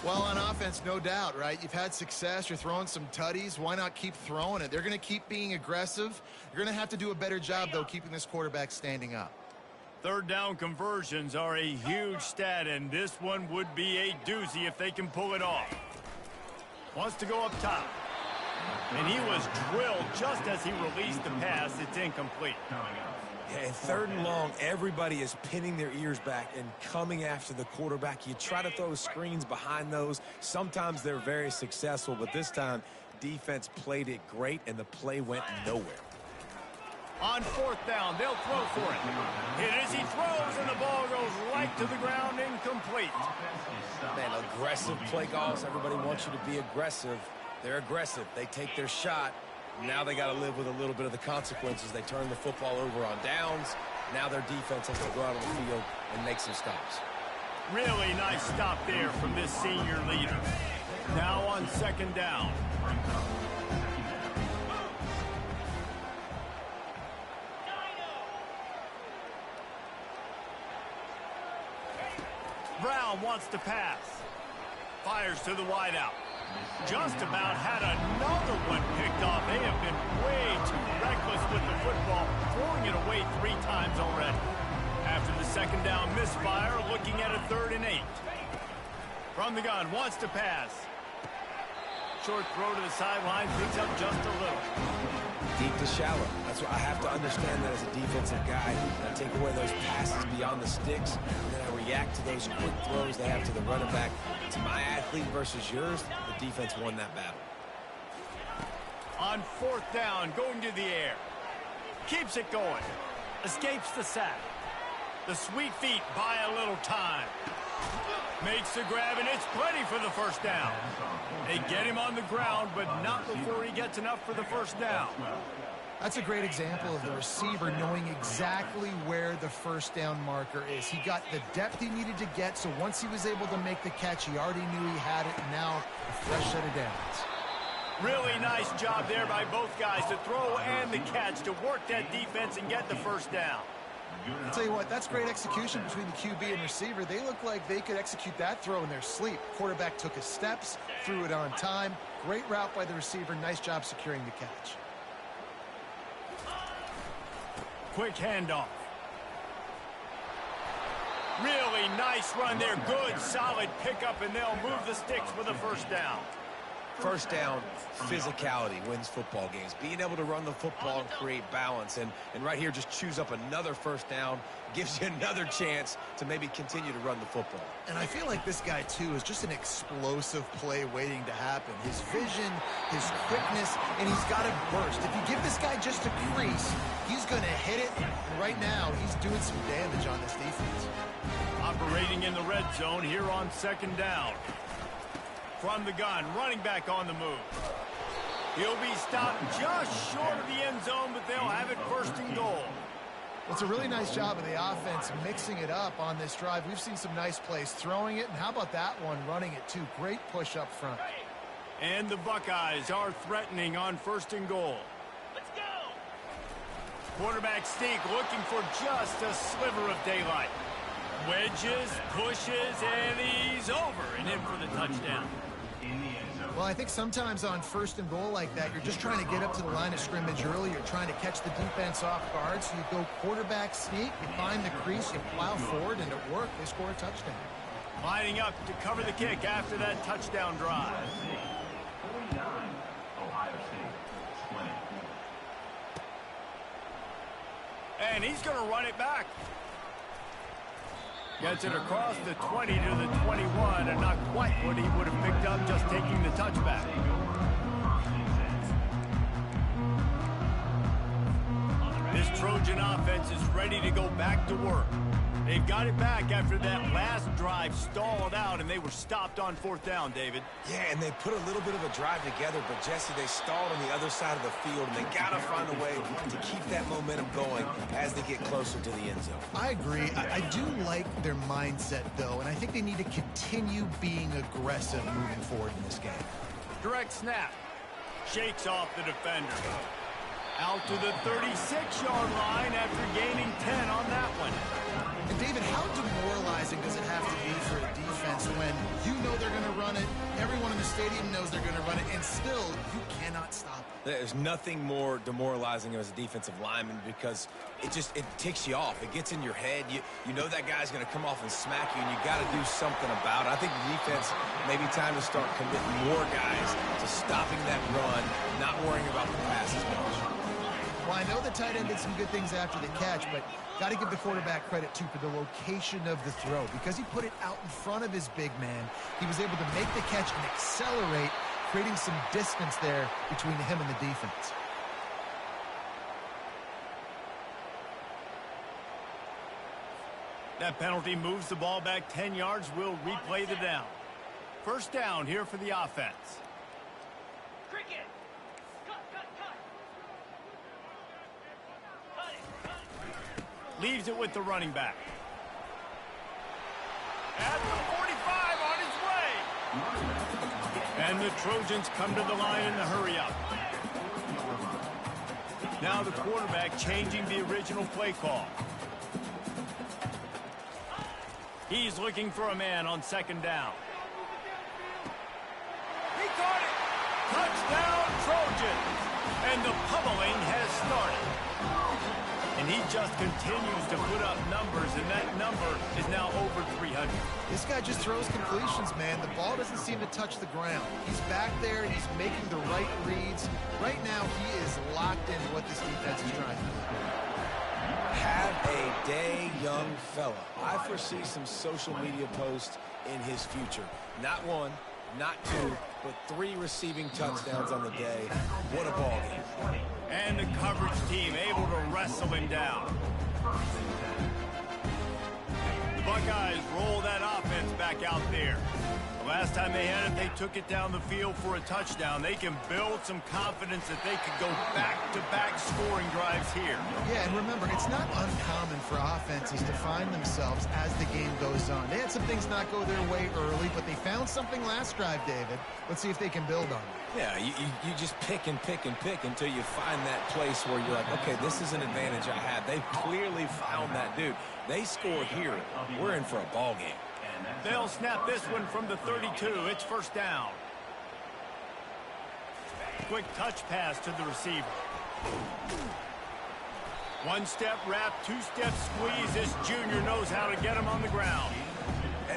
Speaker 2: Well, on offense, no doubt, right? You've had success. You're throwing some tutties. Why not keep throwing it? They're going to keep being aggressive. You're going to have to do a better job, though, keeping this quarterback standing up.
Speaker 1: Third down conversions are a huge stat, and this one would be a doozy if they can pull it off. Wants to go up top. And he was drilled just as he released the pass. It's incomplete.
Speaker 3: Yeah, and third and long, everybody is pinning their ears back and coming after the quarterback. You try to throw screens behind those. Sometimes they're very successful, but this time, defense played it great, and the play went nowhere.
Speaker 1: On fourth down, they'll throw for it. Hit as he throws, and the ball goes right to the ground, incomplete.
Speaker 3: Man, aggressive play calls. Everybody wants you to be aggressive. They're aggressive. They take their shot. Now they got to live with a little bit of the consequences. They turn the football over on downs. Now their defense has to go out on the field and make some stops.
Speaker 1: Really nice stop there from this senior leader. Now on second down. Brown wants to pass. Fires to the wideout. Just about had another one picked off. They have been way too reckless with the football, throwing it away 3 times already. After the second down misfire, looking at a 3rd and 8. From the gun, wants to pass. Short throw to the sideline, picks up just a little.
Speaker 3: Deep to shallow. That's what I have to understand that as a defensive guy. I take away those passes beyond the sticks, and then I react to those quick throws they have to the running back. To my athlete versus yours, the defense won that battle.
Speaker 1: On fourth down, going to the air. Keeps it going. Escapes the sack. The sweet feet buy a little time. Makes the grab, and it's plenty for the first down. They get him on the ground, but not before he gets enough for the first down.
Speaker 2: That's a great example of the receiver knowing exactly where the first down marker is. He got the depth he needed to get, so once he was able to make the catch, he already knew he had it, and now a fresh set of downs.
Speaker 1: Really nice job there by both guys to throw and the catch to work that defense and get the first down.
Speaker 2: I'll tell you what, that's great execution between the QB and receiver. They look like they could execute that throw in their sleep. Quarterback took his steps, threw it on time. Great route by the receiver. Nice job securing the catch.
Speaker 1: Quick handoff. Really nice run there. Good, solid pickup, and they'll move the sticks for the first down.
Speaker 3: First down, physicality wins football games. Being able to run the football and create balance. And right here, just choose up another first down, gives you another chance to maybe continue to run the football.
Speaker 2: And I feel like this guy, too, is just an explosive play waiting to happen. His vision, his quickness, and he's got a burst. If you give this guy just a crease, he's going to hit it. And right now, he's doing some damage on this defense.
Speaker 1: Operating in the red zone here on second down. From the gun, running back on the move. He'll be stopped just short of the end zone, but they'll have it first and goal.
Speaker 2: Well, it's a really nice job of the offense mixing it up on this drive. We've seen some nice plays throwing it, and how about that one running it too? Great push up front.
Speaker 1: And the Buckeyes are threatening on first and goal.
Speaker 5: Let's go!
Speaker 1: Quarterback sneak looking for just a sliver of daylight. Wedges, pushes, and he's over and in for the touchdown.
Speaker 2: Well, I think sometimes on first and goal like that, you're just trying to get up to the line of scrimmage early. You're trying to catch the defense off guard. So you go quarterback sneak, you find the crease, you plow forward, and it worked. They score a touchdown.
Speaker 1: Lining up to cover the kick after that touchdown drive.
Speaker 6: 49, Ohio State 20.
Speaker 1: And he's going to run it back. Gets it across the 20 to the 21, and not quite what he would have picked up just taking the touchback. This Trojan offense is ready to go back to work. They've got it back after that last drive stalled out, and they were stopped on fourth down, David.
Speaker 3: Yeah, and they put a little bit of a drive together, but, Jesse, they stalled on the other side of the field, and they got to find a way to keep that momentum going as they get closer to the end zone.
Speaker 2: I agree. I do like their mindset, though, and I think they need to continue being aggressive moving forward in this game.
Speaker 1: Direct snap. Shakes off the defender. Out to the 36-yard line after gaining 10 on that one.
Speaker 2: And, David, how demoralizing does it have to be for a defense when you know they're going to run it, everyone in the stadium knows they're going to run it, and still you cannot stop it?
Speaker 3: There's nothing more demoralizing as a defensive lineman because it ticks you off. It gets in your head. You know that guy's going to come off and smack you, and you got to do something about it. I think the defense may be time to start committing more guys to stopping that run, not worrying about the pass as much.
Speaker 2: Well, I know the tight end did some good things after the catch, but got to give the quarterback credit, too, for the location of the throw. Because he put it out in front of his big man, he was able to make the catch and accelerate, creating some distance there between him and the defense.
Speaker 1: That penalty moves the ball back 10 yards. We'll replay the down. First down here for the offense.
Speaker 5: Cricket!
Speaker 1: Leaves it with the running back. At the 45 on his way. And the Trojans come to the line in the hurry up. Now the quarterback changing the original play call. He's looking for a man on second down. He caught it. Touchdown Trojans. And the pummeling has started. And he just continues to put up numbers, and that number is now over 300.
Speaker 2: This guy just throws completions, man. The ball doesn't seem to touch the ground. He's back there. He's making the right reads. Right now, he is locked into what this defense is trying to do.
Speaker 3: Have a day, young fella. I foresee some social media posts in his future. Not one, not two, but 3 receiving touchdowns on the day. What a ball game.
Speaker 1: And the coverage team able to wrestle him down. The Buckeyes roll that offense back out there. The last time they had it, they took it down the field for a touchdown. They can build some confidence that they could go back-to-back scoring drives here.
Speaker 2: Yeah, and remember, it's not uncommon for offenses to find themselves as the game goes on. They had some things not go their way early, but they found something last drive, David. Let's see if they can build on it.
Speaker 3: Yeah, you just pick and pick and pick until you find that place where you're like, okay, this is an advantage I have. They've clearly found that dude. They score here. We're in for a ball game.
Speaker 1: They'll snap this one from the 32. It's first down. Quick touch pass to the receiver. One-step wrap, two-step squeeze. This junior knows how to get him on the ground.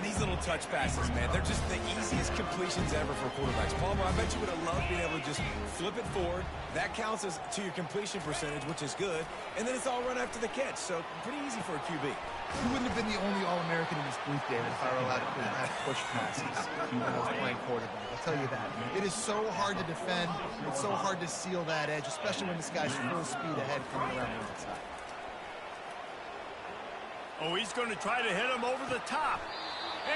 Speaker 3: And these little touch passes, man, they're just the easiest completions ever for quarterbacks. Palmer, I bet you would have loved being able to just flip it forward. That counts as to your completion percentage, which is good. And then it's all run after the catch, so pretty easy for a QB.
Speaker 2: He wouldn't have been the only All-American in this booth, David, if I were allowed to have push passes when I was playing quarterback. I'll tell you that. It is so hard to defend. It's so hard to seal that edge, especially when this guy's full speed ahead coming around the outside.
Speaker 1: Oh, he's going to try to hit him over the top.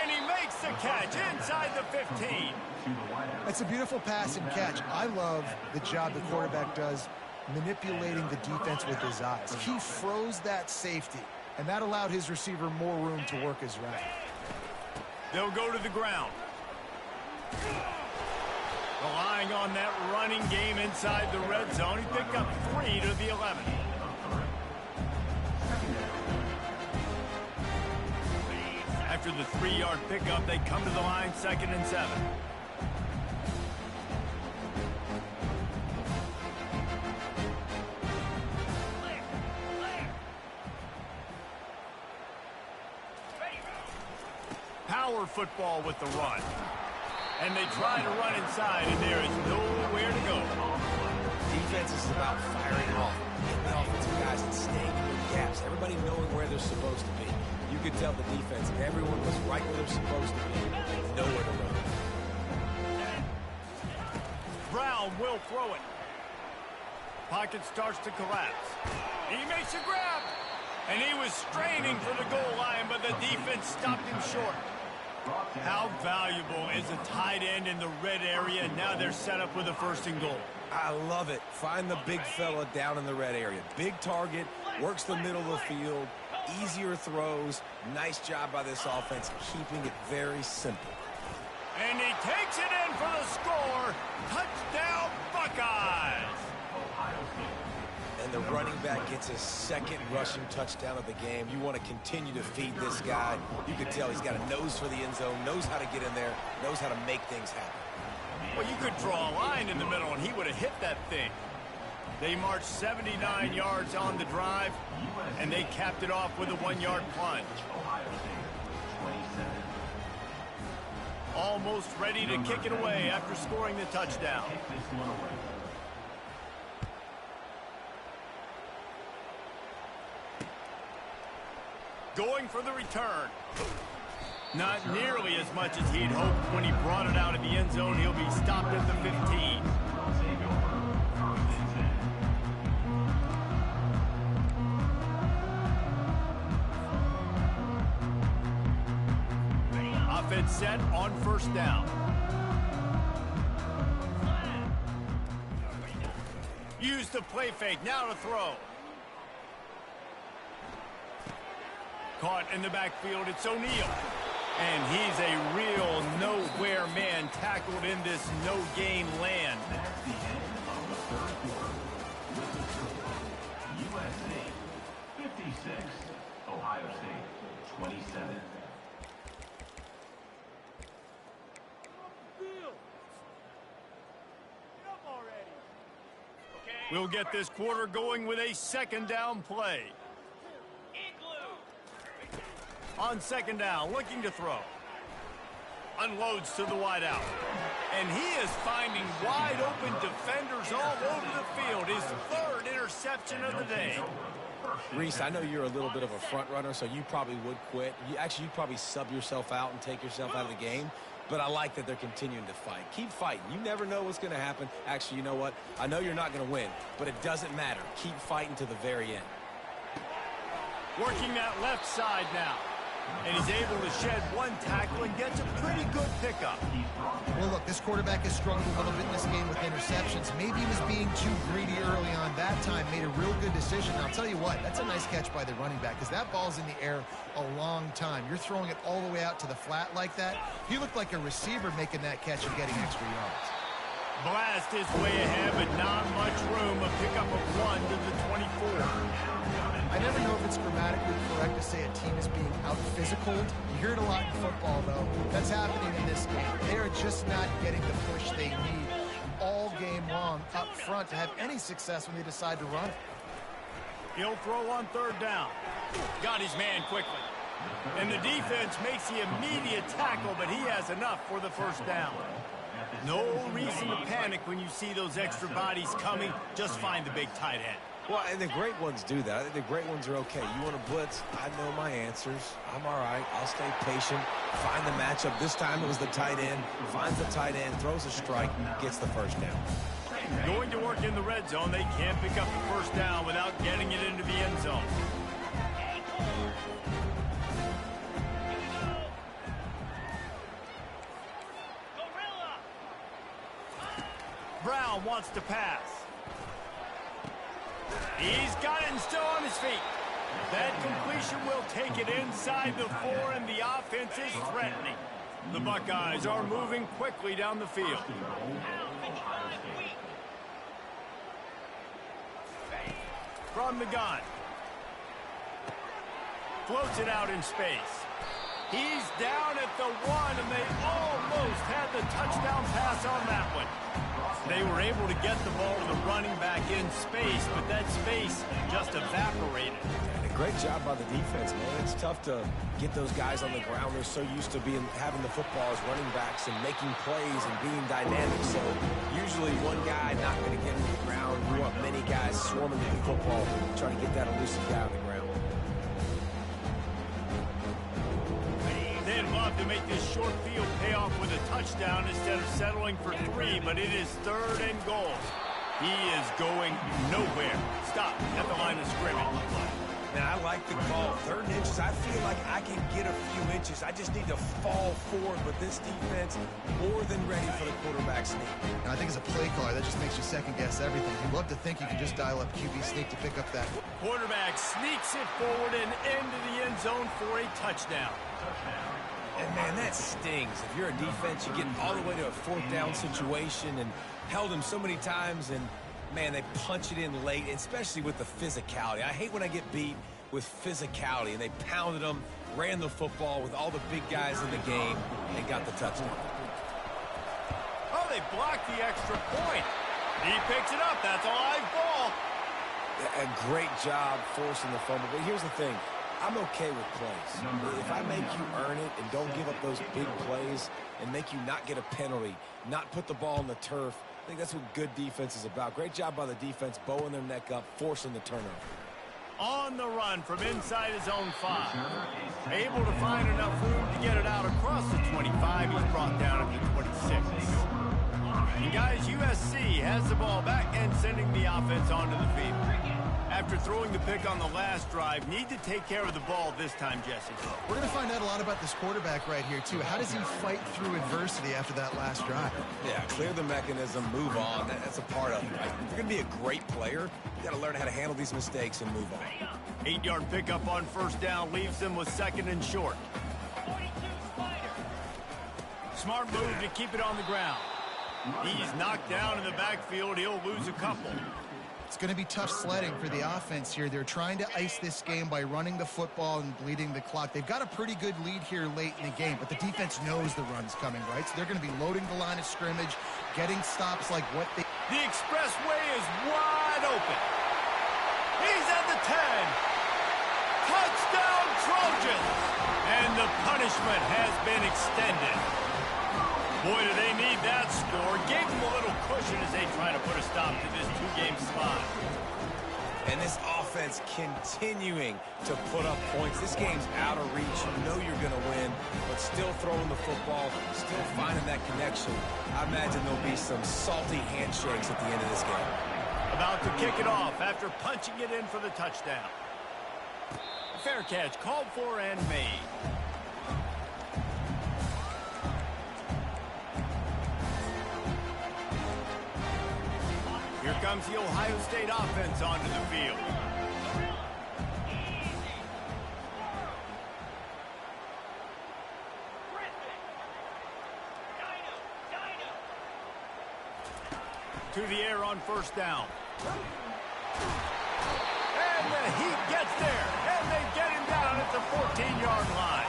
Speaker 1: And he makes the catch inside the 15.
Speaker 2: It's a beautiful pass and catch. I love the job the quarterback does manipulating the defense with his eyes. He froze that safety, and that allowed his receiver more room to work his route.
Speaker 1: They'll go to the ground. Relying on that running game inside the red zone. He picked up 3 to the 11. After the 3-yard pickup, they come to the line 2nd and 7. Power football with the run. And they try to run inside, and there is nowhere to go.
Speaker 3: Defense is about firing off, hitting the offensive guys and staying in their gaps. Everybody knowing where they're supposed to be. You could tell the defense, everyone was right where they're supposed to be. Nowhere to run.
Speaker 1: Brown will throw it. Pocket starts to collapse. He makes a grab. And he was straining for the goal line, but the defense stopped him short. How valuable is a tight end in the red area? Now they're set up with a 1st and goal.
Speaker 3: I love it. Find the big fella down in the red area. Big target, works the middle of the field, easier throws. Nice job by this offense, keeping it very simple.
Speaker 1: And he takes it in for the score. Touchdown, Buckeyes.
Speaker 3: And the running back gets his 2nd rushing touchdown of the game. You want to continue to feed this guy. You can tell he's got a nose for the end zone, knows how to get in there, knows how to make things happen.
Speaker 1: Well, you could draw a line in the middle, and he would have hit that thing. They marched 79 yards on the drive, and they capped it off with a 1-yard plunge. Almost ready to kick it away after scoring the touchdown. Going for the return. Not nearly as much as he'd hoped when he brought it out of the end zone. He'll be stopped at the 15. Offense set on 1st down. Use the play fake. Now to throw. Caught in the backfield, it's O'Neal. And he's a real nowhere man tackled in this no-gain land.
Speaker 6: That's the end of the 3rd quarter. With the score, USC 56, Ohio State 27.
Speaker 1: We'll get this quarter going with a 2nd down play. On 2nd down, looking to throw. Unloads to the wideout. And he is finding wide open defenders all over the field. His 3rd interception of the day.
Speaker 3: Reese, I know you're a little bit of a front runner, so you probably would quit. You'd probably sub yourself out and take yourself out of the game. But I like that they're continuing to fight. Keep fighting. You never know what's going to happen. Actually, you know what? I know you're not going to win, but it doesn't matter. Keep fighting to the very end.
Speaker 1: Working that left side now. And he's able to shed 1 tackle and gets a pretty good pickup.
Speaker 2: Well, look, this quarterback has struggled a little bit in this game with interceptions. Maybe he was being too greedy early on. That time made a real good decision. I'll tell you what, that's a nice catch by the running back because that ball's in the air a long time. You're throwing it all the way out to the flat like that. He looked like a receiver making that catch and getting extra yards.
Speaker 1: Blast his way ahead, but not much room. A pickup of 1 to the 24.
Speaker 2: I never know if it's grammatically correct to say a team is being out-physicaled. You hear it a lot in football, though. That's happening in this game. They are just not getting the push they need all game long up front to have any success when they decide to run it.
Speaker 1: He'll throw on 3rd down. Got his man quickly. And the defense makes the immediate tackle, but he has enough for the first down. No reason to panic when you see those extra bodies coming. Just find the big tight end.
Speaker 3: Well, and the great ones do that. I think the great ones are okay. You want to blitz? I know my answers. I'm all right. I'll stay patient. Find the matchup. This time it was the tight end. Finds the tight end, throws a strike, gets the first down.
Speaker 1: Going to work in the red zone. They can't pick up the first down without getting it into the end zone. Brown wants to pass. He's got it and still on his feet. That completion will take it inside the 4, and the offense is threatening. The Buckeyes are moving quickly down the field. From the gun. Floats it out in space. He's down at the 1, and they almost had the touchdown pass on that one. They were able to get the ball to the running back in space, but that space just evaporated.
Speaker 3: And a great job by the defense, man. It's tough to get those guys on the ground. They're so used to having the football as running backs and making plays and being dynamic. So usually one guy not going to get him to the ground. You want many guys swarming to the football, trying to get that elusive guy on the ground.
Speaker 1: They'd love to make this short field pay off with a touchdown instead of settling for 3, but it is 3rd and goal. He is going nowhere. Stop at the line of scrimmage.
Speaker 3: Man, I like the call. 3rd inches. I feel like I can get a few inches. I just need to fall forward, but this defense more than ready for the quarterback sneak.
Speaker 2: And I think as a play caller, that just makes you second-guess everything. You'd love to think you can just dial up QB sneak to pick up that.
Speaker 1: Quarterback sneaks it forward and into the end zone for a touchdown.
Speaker 3: And, man, that stings. If you're a defense, you get all the way to a 4th down situation and held them so many times, and, man, they punch it in late, especially with the physicality. I hate when I get beat with physicality, and they pounded them, ran the football with all the big guys in the game, and got the touchdown.
Speaker 1: Oh, they blocked the extra point. He picks it up. That's a live ball.
Speaker 3: A great job forcing the fumble. But here's the thing. I'm okay with plays. If I make you earn it and don't give up those big plays and make you not get a penalty, not put the ball on the turf, I think that's what good defense is about. Great job by the defense, bowing their neck up, forcing the turnover.
Speaker 1: On the run from inside his own 5. Able to find enough room to get it out across the 25. He's brought down at the 26. And guys, USC has the ball back and sending the offense onto the field. After throwing the pick on the last drive, need to take care of the ball this time, Jesse.
Speaker 2: We're going to find out a lot about this quarterback right here, too. How does he fight through adversity after that last drive?
Speaker 3: Yeah, clear the mechanism, move on. That's a part of it, right? If you're going to be a great player, you got to learn how to handle these mistakes and move on.
Speaker 1: 8-yard pickup on 1st down leaves them with 2nd and short. Smart move to keep it on the ground. He's knocked down in the backfield. He'll lose a couple.
Speaker 2: It's going to be tough sledding for the offense here. They're trying to ice this game by running the football and bleeding the clock. They've got a pretty good lead here late in the game, but the defense knows the run's coming, right? So they're going to be loading the line of scrimmage, getting stops like what they...
Speaker 1: The expressway is wide open. He's at the 10. Touchdown, Trojans! And the punishment has been extended. Boy, do they need that score. Gave them a little cushion as they try to put a stop to this 2-game slide.
Speaker 3: And this offense continuing to put up points. This game's out of reach. You know you're going to win, but still throwing the football, still finding that connection. I imagine there'll be some salty handshakes at the end of this game.
Speaker 1: About to kick it off after punching it in for the touchdown. Fair catch called for and made. Here comes the Ohio State offense onto the field. To the air on 1st down. And he gets there. And they get him down at the 14-yard line.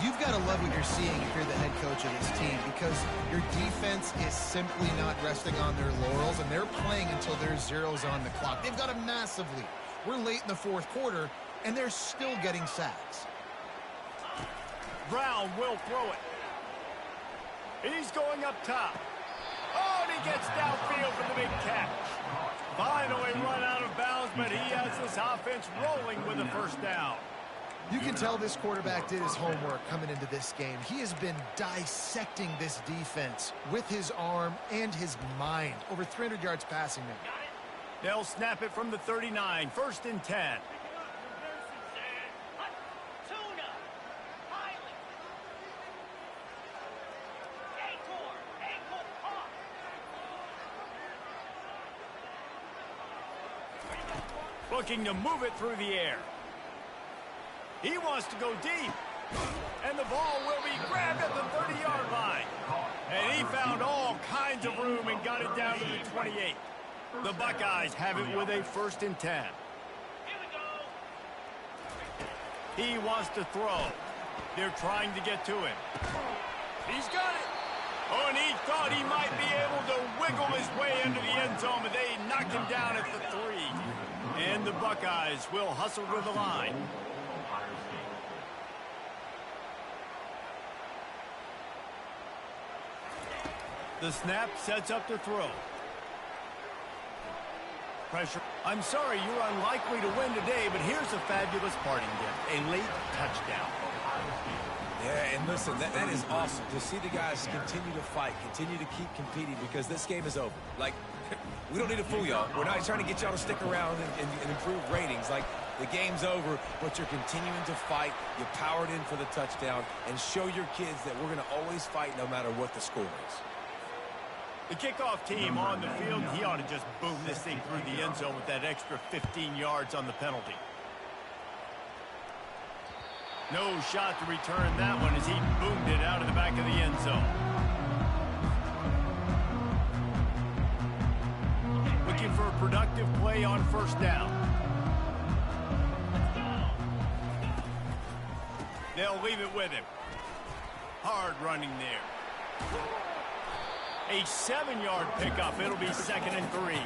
Speaker 2: You've got to love what you're seeing if you're the head coach of this team, because your defense is simply not resting on their laurels, and they're playing until there's zeros on the clock. They've got a massive lead. We're late in the 4th quarter, and they're still getting sacks.
Speaker 1: Brown will throw it. He's going up top. Oh, and he gets downfield for the big catch. Finally run out of bounds, but he has this offense rolling with a first down.
Speaker 2: You can tell this quarterback did his homework coming into this game. He has been dissecting this defense with his arm and his mind. Over 300 yards passing now.
Speaker 1: They'll snap it from the 39, 1st and 10. Looking to move it through the air. He wants to go deep. And the ball will be grabbed at the 30-yard line. And he found all kinds of room and got it down to the 28. The Buckeyes have it with a 1st and 10. He wants to throw. They're trying to get to him. He's got it. Oh, and he thought he might be able to wiggle his way into the end zone, but they knocked him down at the 3. And the Buckeyes will hustle to the line. The snap sets up to throw. Pressure. I'm sorry you're unlikely to win today, but here's a fabulous parting gift. A late touchdown.
Speaker 3: Yeah, and listen, that is awesome to see the guys continue to fight, continue to keep competing, because this game is over. Like, we don't need to fool y'all. We're not trying to get y'all to stick around and improve ratings. Like, the game's over, but you're continuing to fight. You powered in for the touchdown, and show your kids that we're going to always fight no matter what the score is.
Speaker 1: The kickoff team on the field, he ought to just boom this thing through the end zone with that extra 15 yards on the penalty. No shot to return that one as he boomed it out of the back of the end zone. Looking for a productive play on 1st down. They'll leave it with him. Hard running there. A 7-yard pickup. It'll be 2nd and 3.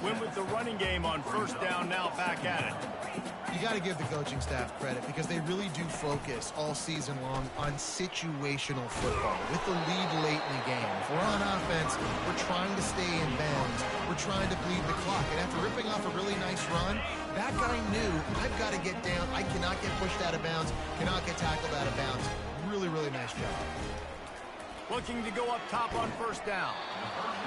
Speaker 1: Win with the running game on 1st down, now back at it.
Speaker 2: You got to give the coaching staff credit because they really do focus all season long on situational football with the lead late in the game. If we're on offense, we're trying to stay in bounds. We're trying to bleed the clock. And after ripping off a really nice run, that guy knew, I've got to get down. I cannot get pushed out of bounds, cannot get tackled out of bounds. Really, really nice job.
Speaker 1: Looking to go up top on 1st down.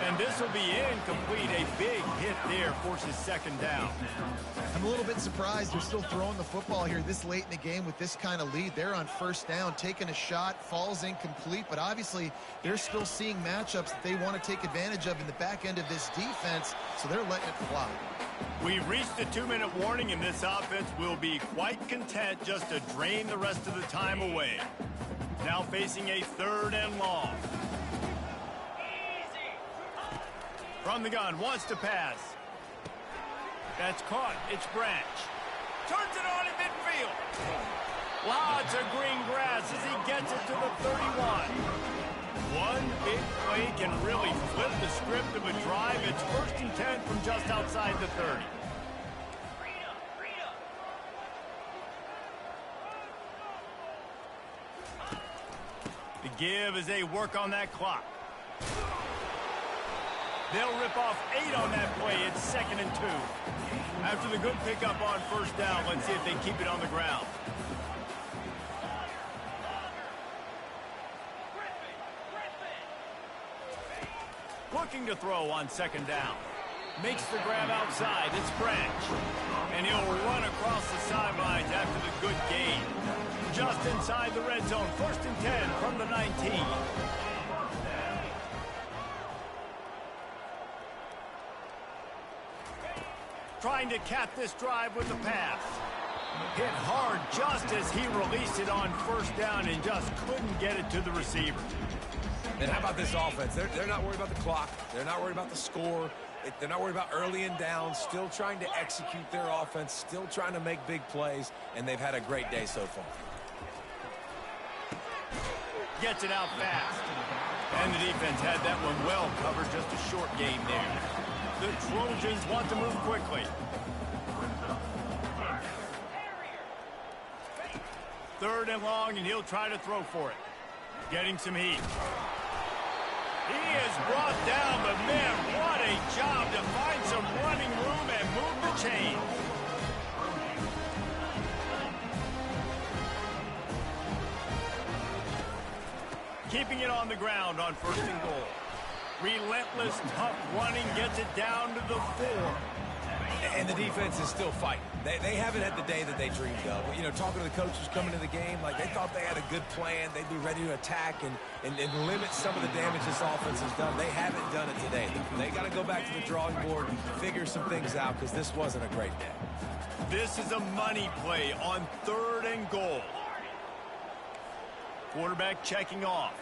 Speaker 1: And this will be incomplete. A big hit there forces 2nd down.
Speaker 2: I'm a little bit surprised they're still throwing the football here this late in the game with this kind of lead. They're on 1st down, taking a shot, falls incomplete, but obviously they're still seeing matchups that they want to take advantage of in the back end of this defense, so they're letting it fly.
Speaker 1: We've reached the 2-minute warning, and this offense will be quite content just to drain the rest of the time away. Now facing a 3rd and long. From the gun, wants to pass. That's caught. It's Branch. Turns it on in midfield. Lots of green grass as he gets it to the 31. One big play can really flip the script of a drive. It's 1st and 10 from just outside the 30. The give as they work on that clock. They'll rip off 8 on that play. It's 2nd and 2. After the good pickup on 1st down, let's see if they keep it on the ground. Looking to throw on 2nd down. Makes the grab outside. It's Branch. And he'll run across the sidelines after the good gain. Just inside the red zone. 1st and 10 from the 19. Trying to cap this drive with the pass. Hit hard just as he released it on 1st down and just couldn't get it to the receiver.
Speaker 3: And how about this offense? They're not worried about the clock. They're not worried about the score. They're not worried about early and down. Still trying to execute their offense. Still trying to make big plays. And they've had a great day so far.
Speaker 1: Gets it out fast. And the defense had that one well covered. Just a short game there. The Trojans want to move quickly. 3rd and long, and he'll try to throw for it. Getting some heat. He is brought down, but man, what a job to find some running room and move the chain. Keeping it on the ground on 1st and goal. Relentless, tough running gets it down to the 4.
Speaker 3: And the defense is still fighting. They haven't had the day that they dreamed of. You know, talking to the coaches coming to the game, like they thought they had a good plan. They'd be ready to attack and limit some of the damage this offense has done. They haven't done it today. They got to go back to the drawing board and figure some things out because this wasn't a great day.
Speaker 1: This is a money play on 3rd and goal. Quarterback checking off.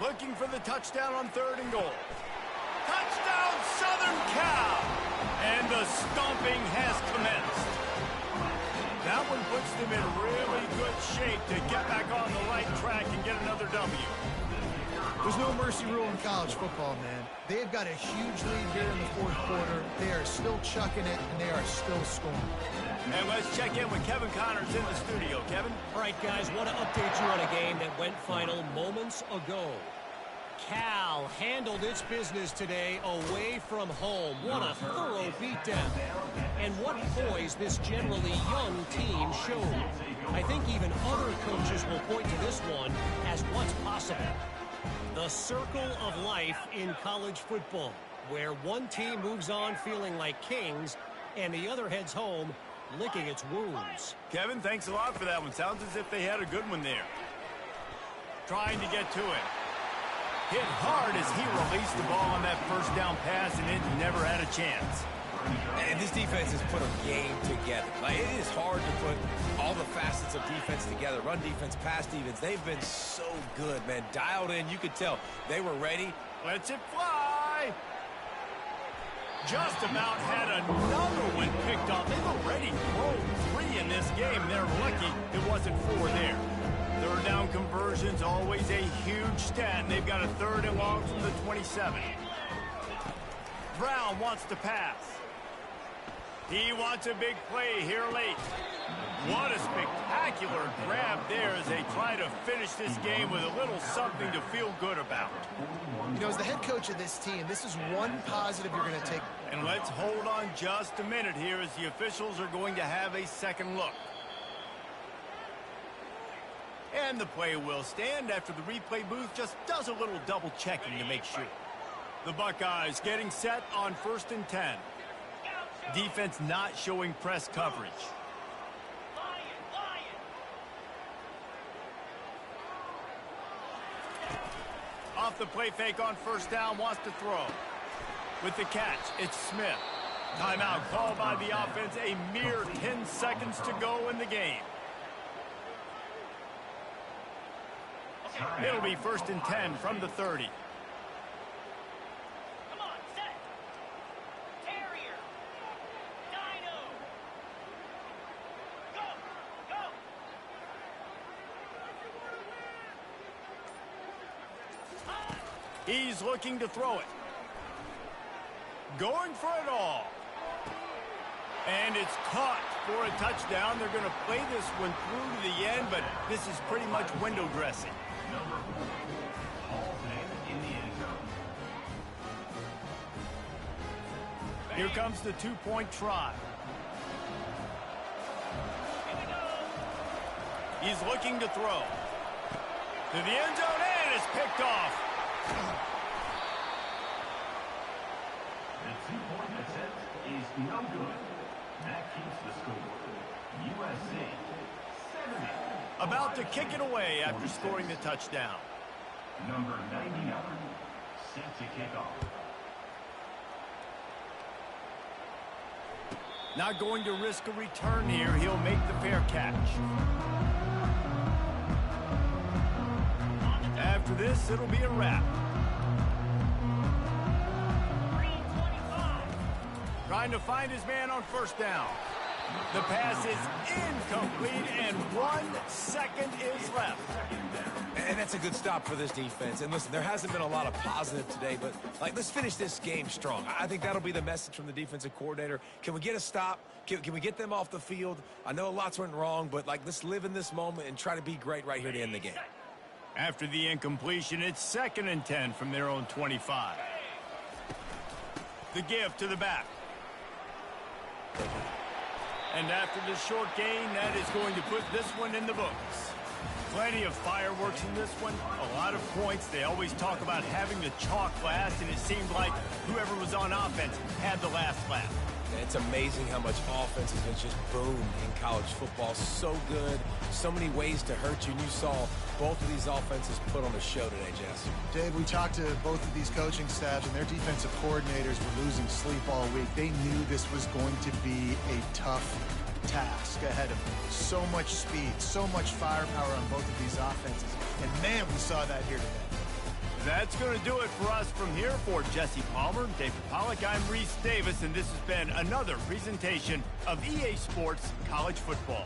Speaker 1: Looking for the touchdown on 3rd and goal. Touchdown, Southern Cal! And the stomping has commenced. That one puts them in really good shape to get back on the right track and get another W.
Speaker 2: There's no mercy rule in college football, man. They've got a huge lead here in the 4th quarter. They are still chucking it, and they are still scoring.
Speaker 1: And let's check in with Kevin Connors in the studio. Kevin?
Speaker 5: All right, guys, want to update you on a game that went final moments ago. Cal handled its business today away from home. What a thorough beatdown. And what poise this generally young team showed. I think even other coaches will point to this one as what's possible. The circle of life in college football, where one team moves on feeling like kings and the other heads home licking its wounds.
Speaker 1: Kevin, thanks a lot for that one. Sounds as if they had a good one there. Trying to get to it. Hit hard as he released the ball on that 1st down pass, and it never had a chance.
Speaker 3: And this defense has put a game together. Like, it is hard to put all the facets of defense together. Run defense, pass defense. They've been so good, man. Dialed in. You could tell they were ready.
Speaker 1: Lets it fly. Just about had another one picked off. They've already thrown 3 in this game. They're lucky it wasn't 4 there. 3rd down conversions, always a huge stat. They've got a 3rd and long from the 27. Brown wants to pass. He wants a big play here late. What a spectacular grab there as they try to finish this game with a little something to feel good about.
Speaker 2: You know, as the head coach of this team, this is one positive you're going to take.
Speaker 1: And let's hold on just a minute here as the officials are going to have a second look. And the play will stand after the replay booth just does a little double checking to make sure. The Buckeyes getting set on 1st and 10. Defense not showing press coverage. Off the play fake on 1st down, wants to throw. With the catch, it's Smith. Timeout called by the offense, a mere 10 seconds to go in the game. It'll be 1st and 10 from the 30.
Speaker 7: Come on, set. Terrier. Dino. Go, go.
Speaker 1: He's looking to throw it. Going for it all. And it's caught for a touchdown. They're going to play this one through to the end, but this is pretty much window dressing.
Speaker 6: Number 4, Hall's name in the end zone.
Speaker 1: Here comes the 2-point try. He's looking to throw. To the end zone, and it's picked off.
Speaker 6: The 2-point attempt is no good. That keeps the score. USC 70.
Speaker 1: About to kick it away after scoring the touchdown.
Speaker 6: Number 99, set to kick off.
Speaker 1: Not going to risk a return here. He'll make the fair catch. After this, it'll be a wrap. Trying to find his man on 1st down. The pass is incomplete, and 1 second is left.
Speaker 3: And that's a good stop for this defense. And listen, there hasn't been a lot of positive today, but, like, let's finish this game strong. I think that'll be the message from the defensive coordinator. Can we get a stop? Can we get them off the field? I know lots went wrong, but, like, let's live in this moment and try to be great right here to end the game.
Speaker 1: After the incompletion, it's 2nd and 10 from their own 25. The give to the back. And after the short gain, that is going to put this one in the books. Plenty of fireworks in this one, a lot of points. They always talk about having the chalk last, and it seemed like whoever was on offense had the last laugh.
Speaker 3: It's amazing how much offense has been just boomed in college football. So good, so many ways to hurt you, and you saw both of these offenses put on a show today, Jess.
Speaker 2: Dave, we talked to both of these coaching staffs, and their defensive coordinators were losing sleep all week. They knew this was going to be a tough task ahead of them. So much speed, so much firepower on both of these offenses. And, man, we saw that here today.
Speaker 1: That's going to do it for us from here. For Jesse Palmer, David Pollack, I'm Reese Davis, and this has been another presentation of EA Sports College Football.